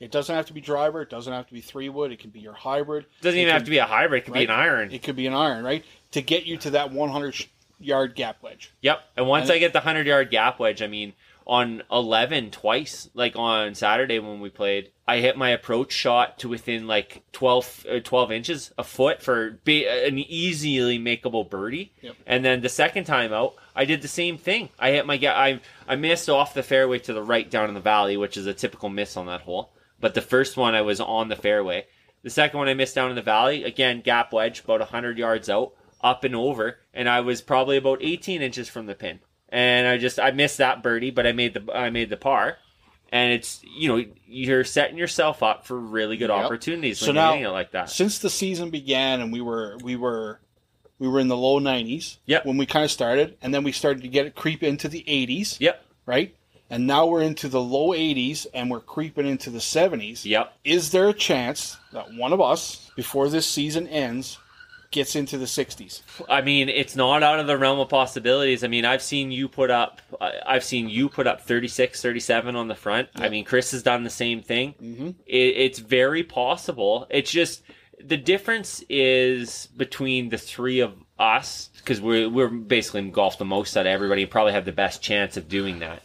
Speaker 2: It doesn't have to be driver. It doesn't have to be 3-wood. It can be your hybrid.
Speaker 1: It doesn't even have to be a hybrid. It could be an iron.
Speaker 2: It could be an iron, right? To get you to that 100 100-yard gap wedge.
Speaker 1: Yep. And once I get the 100-yard gap wedge, I mean, on 11 twice, like on Saturday when we played, I hit my approach shot to within like 12 inches, a foot for an easily makeable birdie.
Speaker 2: Yep.
Speaker 1: And then the second time out, I did the same thing. I hit I missed off the fairway to the right down in the valley, which is a typical miss on that hole. But the first one I was on the fairway. The second one I missed down in the valley, again, gap wedge, about 100 yards out, up and over, and I was probably about 18 inches from the pin. And I missed that birdie, but I made the par. And it's, you're setting yourself up for really good opportunities when you're hitting it like that.
Speaker 2: Since the season began and we were in the low 90s when we kind of started, and then we started to creep into the 80s.
Speaker 1: Yep.
Speaker 2: Right? And now we're into the low 80s and we're creeping into the 70s.
Speaker 1: Yep.
Speaker 2: Is there a chance that one of us, before this season ends, gets into the 60s?
Speaker 1: I mean, it's not out of the realm of possibilities. I mean, I've seen you put up 36, 37 on the front. Yep. I mean, Chris has done the same thing. Mm-hmm. It's very possible. It's just the difference is between the three of us, because we're basically golf the most out of everybody and probably have the best chance of doing that,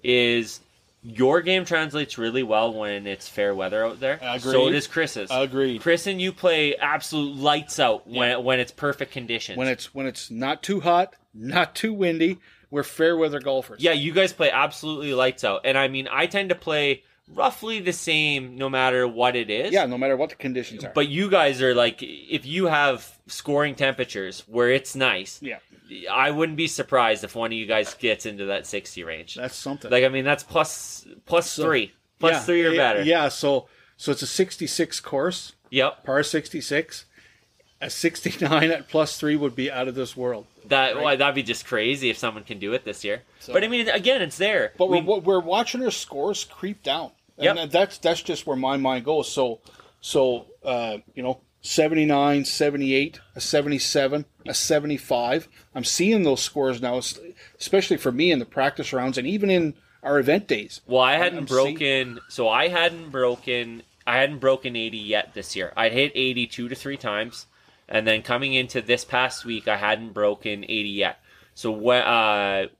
Speaker 1: is your game translates really well when it's fair weather out there.
Speaker 2: Agreed.
Speaker 1: So does Chris's.
Speaker 2: Agreed.
Speaker 1: Chris and you play absolute lights out when it's perfect conditions.
Speaker 2: When it's not too hot, not too windy, we're fair weather golfers.
Speaker 1: Yeah, you guys play absolutely lights out. And I mean, I tend to play roughly the same no matter what it is.
Speaker 2: Yeah, no matter what the conditions are.
Speaker 1: But you guys are like, if you have scoring temperatures where it's nice, I wouldn't be surprised if one of you guys gets into that 60 range.
Speaker 2: That's something.
Speaker 1: Like, I mean, that's plus 3. Plus 3 or better.
Speaker 2: Yeah, so it's a 66 course.
Speaker 1: Yep.
Speaker 2: Par 66. A 69 at plus 3 would be out of this world.
Speaker 1: That'd be just crazy if someone can do it this year. So, but I mean, again, it's there.
Speaker 2: But we're watching our scores creep down. And that's just where my mind goes. So 79, 78, a 77, a 75. I'm seeing those scores now, especially for me in the practice rounds and even in our event days.
Speaker 1: Well, I hadn't broken 80 yet this year. I'd hit 80 2 to 3 times, and then coming into this past week, I hadn't broken 80 yet. So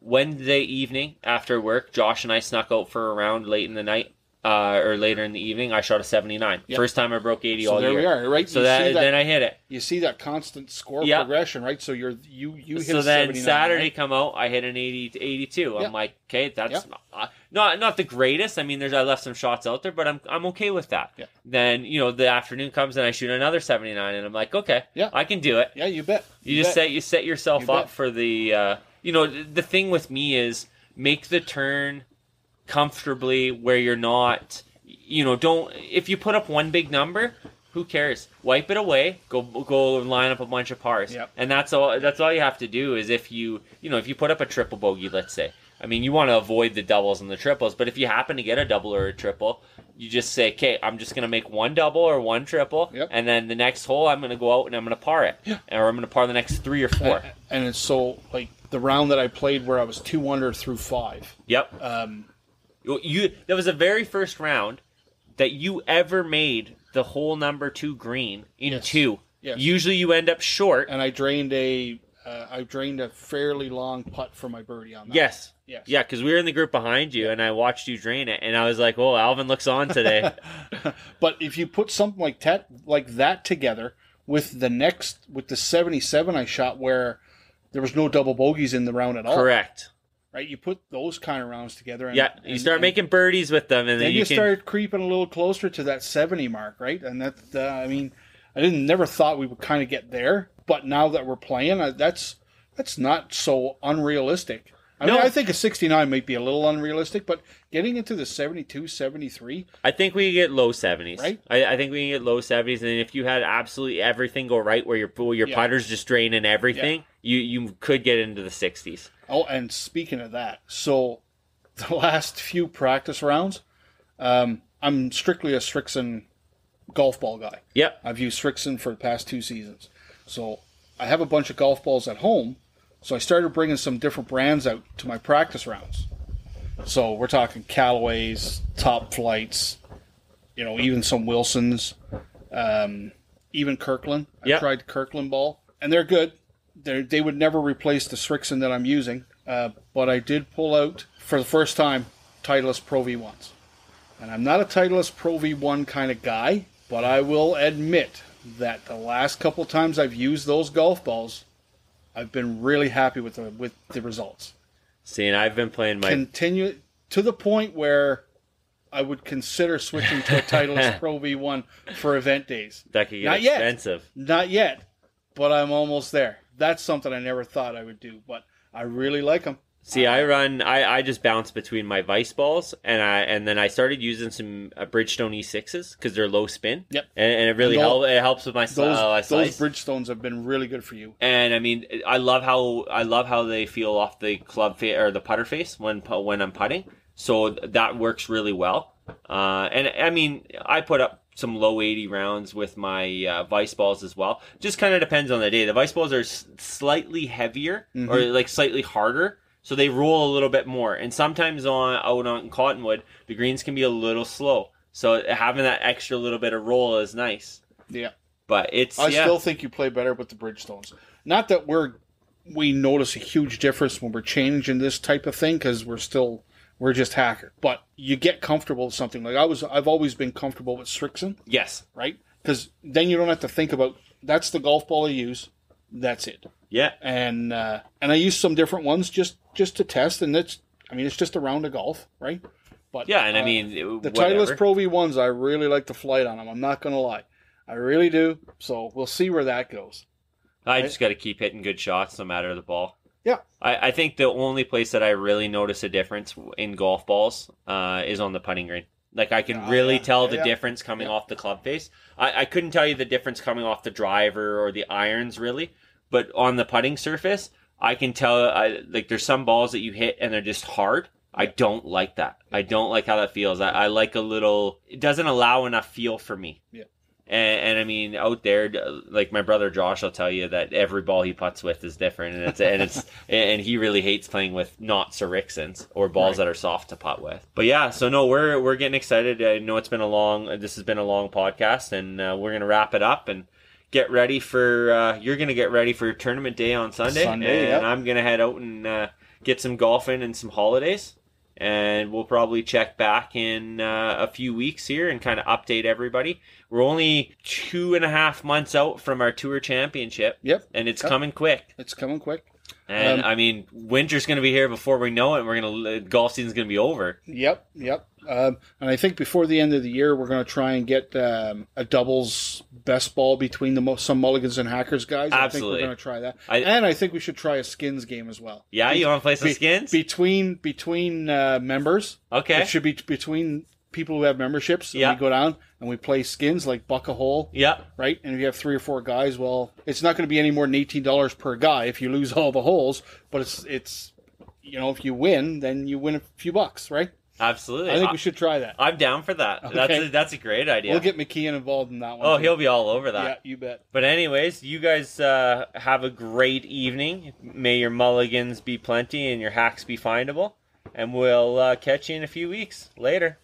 Speaker 1: Wednesday evening after work, Josh and I snuck out for a round late in the night. Or later in the evening, I shot a 79. Yep. First time I broke 80 all year.
Speaker 2: So there we are, right?
Speaker 1: So then I hit it.
Speaker 2: You see that constant score progression, right? So you hit a 79.
Speaker 1: So then Saturday come out, I hit an 80 to 82. I'm like, okay, that's not the greatest. I mean, I left some shots out there, but I'm okay with that. Yeah. Then the afternoon comes and I shoot another 79, and I'm like, okay, I can do it.
Speaker 2: Yeah, you bet.
Speaker 1: You set yourself up for the the thing with me is make the turn comfortably where you're not, if you put up one big number, who cares? Wipe it away, go line up a bunch of pars.
Speaker 2: Yep.
Speaker 1: And that's all you have to do is if you put up a triple bogey, let's say. I mean, you want to avoid the doubles and the triples, but if you happen to get a double or a triple, you just say, okay, I'm just going to make one double or one triple, and then the next hole I'm going to go out and I'm going to par it. Or I'm going to par the next 3 or 4.
Speaker 2: And it's so, like, the round that I played where I was 2 under through 5.
Speaker 1: Yep. That was the very first round that you ever made the hole number 2 green in 2. Yes. Usually you end up short.
Speaker 2: And I drained a fairly long putt for my birdie on that.
Speaker 1: Yes. Yeah, because we were in the group behind you, and I watched you drain it, and I was like, "Oh, Alvin looks on today."
Speaker 2: But if you put something like that together with the 77 I shot, where there was no double bogeys in the round at all.
Speaker 1: Correct.
Speaker 2: Right, you put those kind of rounds together, and
Speaker 1: you start making birdies with them, and then you
Speaker 2: start creeping a little closer to that 70 mark, right? And that, I mean, I never thought we would kind of get there, but now that we're playing, that's not so unrealistic. I mean, I think a 69 might be a little unrealistic, but getting into the 72, 73...
Speaker 1: I think we can get low 70s.
Speaker 2: Right?
Speaker 1: I think we can get low 70s, and if you had absolutely everything go right, where your putter's just draining everything, you could get into the 60s.
Speaker 2: Oh, and speaking of that, so the last few practice rounds, I'm strictly a Strixon golf ball guy.
Speaker 1: Yep.
Speaker 2: I've used Strixon for the past 2 seasons. So I have a bunch of golf balls at home, so I started bringing some different brands out to my practice rounds. So we're talking Callaways, Top Flights, even some Wilsons, even Kirkland. I tried the Kirkland ball, and they're good. they would never replace the Strixon that I'm using, but I did pull out, for the first time, Titleist Pro V1s. And I'm not a Titleist Pro V1 kind of guy, but I will admit that the last couple times I've used those golf balls, I've been really happy with the results.
Speaker 1: See, and I've been playing my...
Speaker 2: Continue to the point where I would consider switching to a Titleist Pro V1 for event days.
Speaker 1: That could get
Speaker 2: Not
Speaker 1: expensive.
Speaker 2: Not yet, but I'm almost there. That's something I never thought I would do, but I really like them.
Speaker 1: See, I just bounce between my Vice balls, and then I started using some Bridgestone E6s because they're low spin.
Speaker 2: Yep.
Speaker 1: And it really helps with my slice.
Speaker 2: Those Bridgestones have been really good for you.
Speaker 1: And I mean, I love how they feel off the club or the putter face when I'm putting. So that works really well. And I mean, I put up some low 80 rounds with my Vice balls as well. Just kind of depends on the day. The Vice balls are slightly heavier or like slightly harder. So they roll a little bit more. And sometimes out on Cottonwood, the greens can be a little slow. So having that extra little bit of roll is nice.
Speaker 2: Yeah.
Speaker 1: But I
Speaker 2: still think you play better with the Bridgestones. Not that we notice a huge difference when we're changing this type of thing, because we're just hacker. But you get comfortable with something. Like I've always been comfortable with Strixon.
Speaker 1: Yes.
Speaker 2: Right? Because then you don't have to think about, that's the golf ball I use. That's it.
Speaker 1: Yeah.
Speaker 2: And I use some different ones just to test, and it's just a round of golf, right? But
Speaker 1: yeah, and I mean,
Speaker 2: the Titleist Pro V1s, I really like the flight on them. I'm not going to lie, I really do. So we'll see where that goes.
Speaker 1: I just got to keep hitting good shots, no matter the ball.
Speaker 2: Yeah,
Speaker 1: I think the only place that I really notice a difference in golf balls is on the putting green. Like, I can really tell the difference coming off the club face. I couldn't tell you the difference coming off the driver or the irons, really. But on the putting surface, I can tell, like, there's some balls that you hit and they're just hard. I don't like that. I don't like how that feels. I like a little... It doesn't allow enough feel for me.
Speaker 2: Yeah.
Speaker 1: And I mean, out there, like my brother Josh will tell you that every ball he putts with is different, and he really hates playing with not Serixons or balls that are soft to putt with. But yeah, so no, we're getting excited. I know this has been a long podcast, and we're gonna wrap it up and get ready for. You're gonna get ready for tournament day on Sunday, and I'm gonna head out and get some golfing and some holidays. And we'll probably check back in a few weeks here and kind of update everybody. We're only 2.5 months out from our tour championship. Yep. And it's coming quick.
Speaker 2: It's coming quick.
Speaker 1: And I mean, winter's going to be here before we know it. And golf season's going to be over.
Speaker 2: Yep. And I think before the end of the year, we're going to try and get a doubles best ball between some Mulligans and Hackers guys.
Speaker 1: Absolutely.
Speaker 2: I think we're going to try that. And I think we should try a skins game as well.
Speaker 1: Yeah, you want to play some skins?
Speaker 2: Between members.
Speaker 1: Okay.
Speaker 2: It should be between people who have memberships. And we go down and we play skins, like buck a hole.
Speaker 1: Yeah.
Speaker 2: Right? And if you have 3 or 4 guys, well, it's not going to be any more than $18 per guy if you lose all the holes. But it's if you win, then you win a few bucks, right?
Speaker 1: Absolutely.
Speaker 2: I think we should try that.
Speaker 1: I'm down for that. Okay. That's a great idea.
Speaker 2: We'll get Mckeon involved in that one.
Speaker 1: Oh, too. He'll be all over that.
Speaker 2: Yeah, you bet.
Speaker 1: But anyways, you guys have a great evening. May your mulligans be plenty and your hacks be findable. And we'll catch you in a few weeks. Later.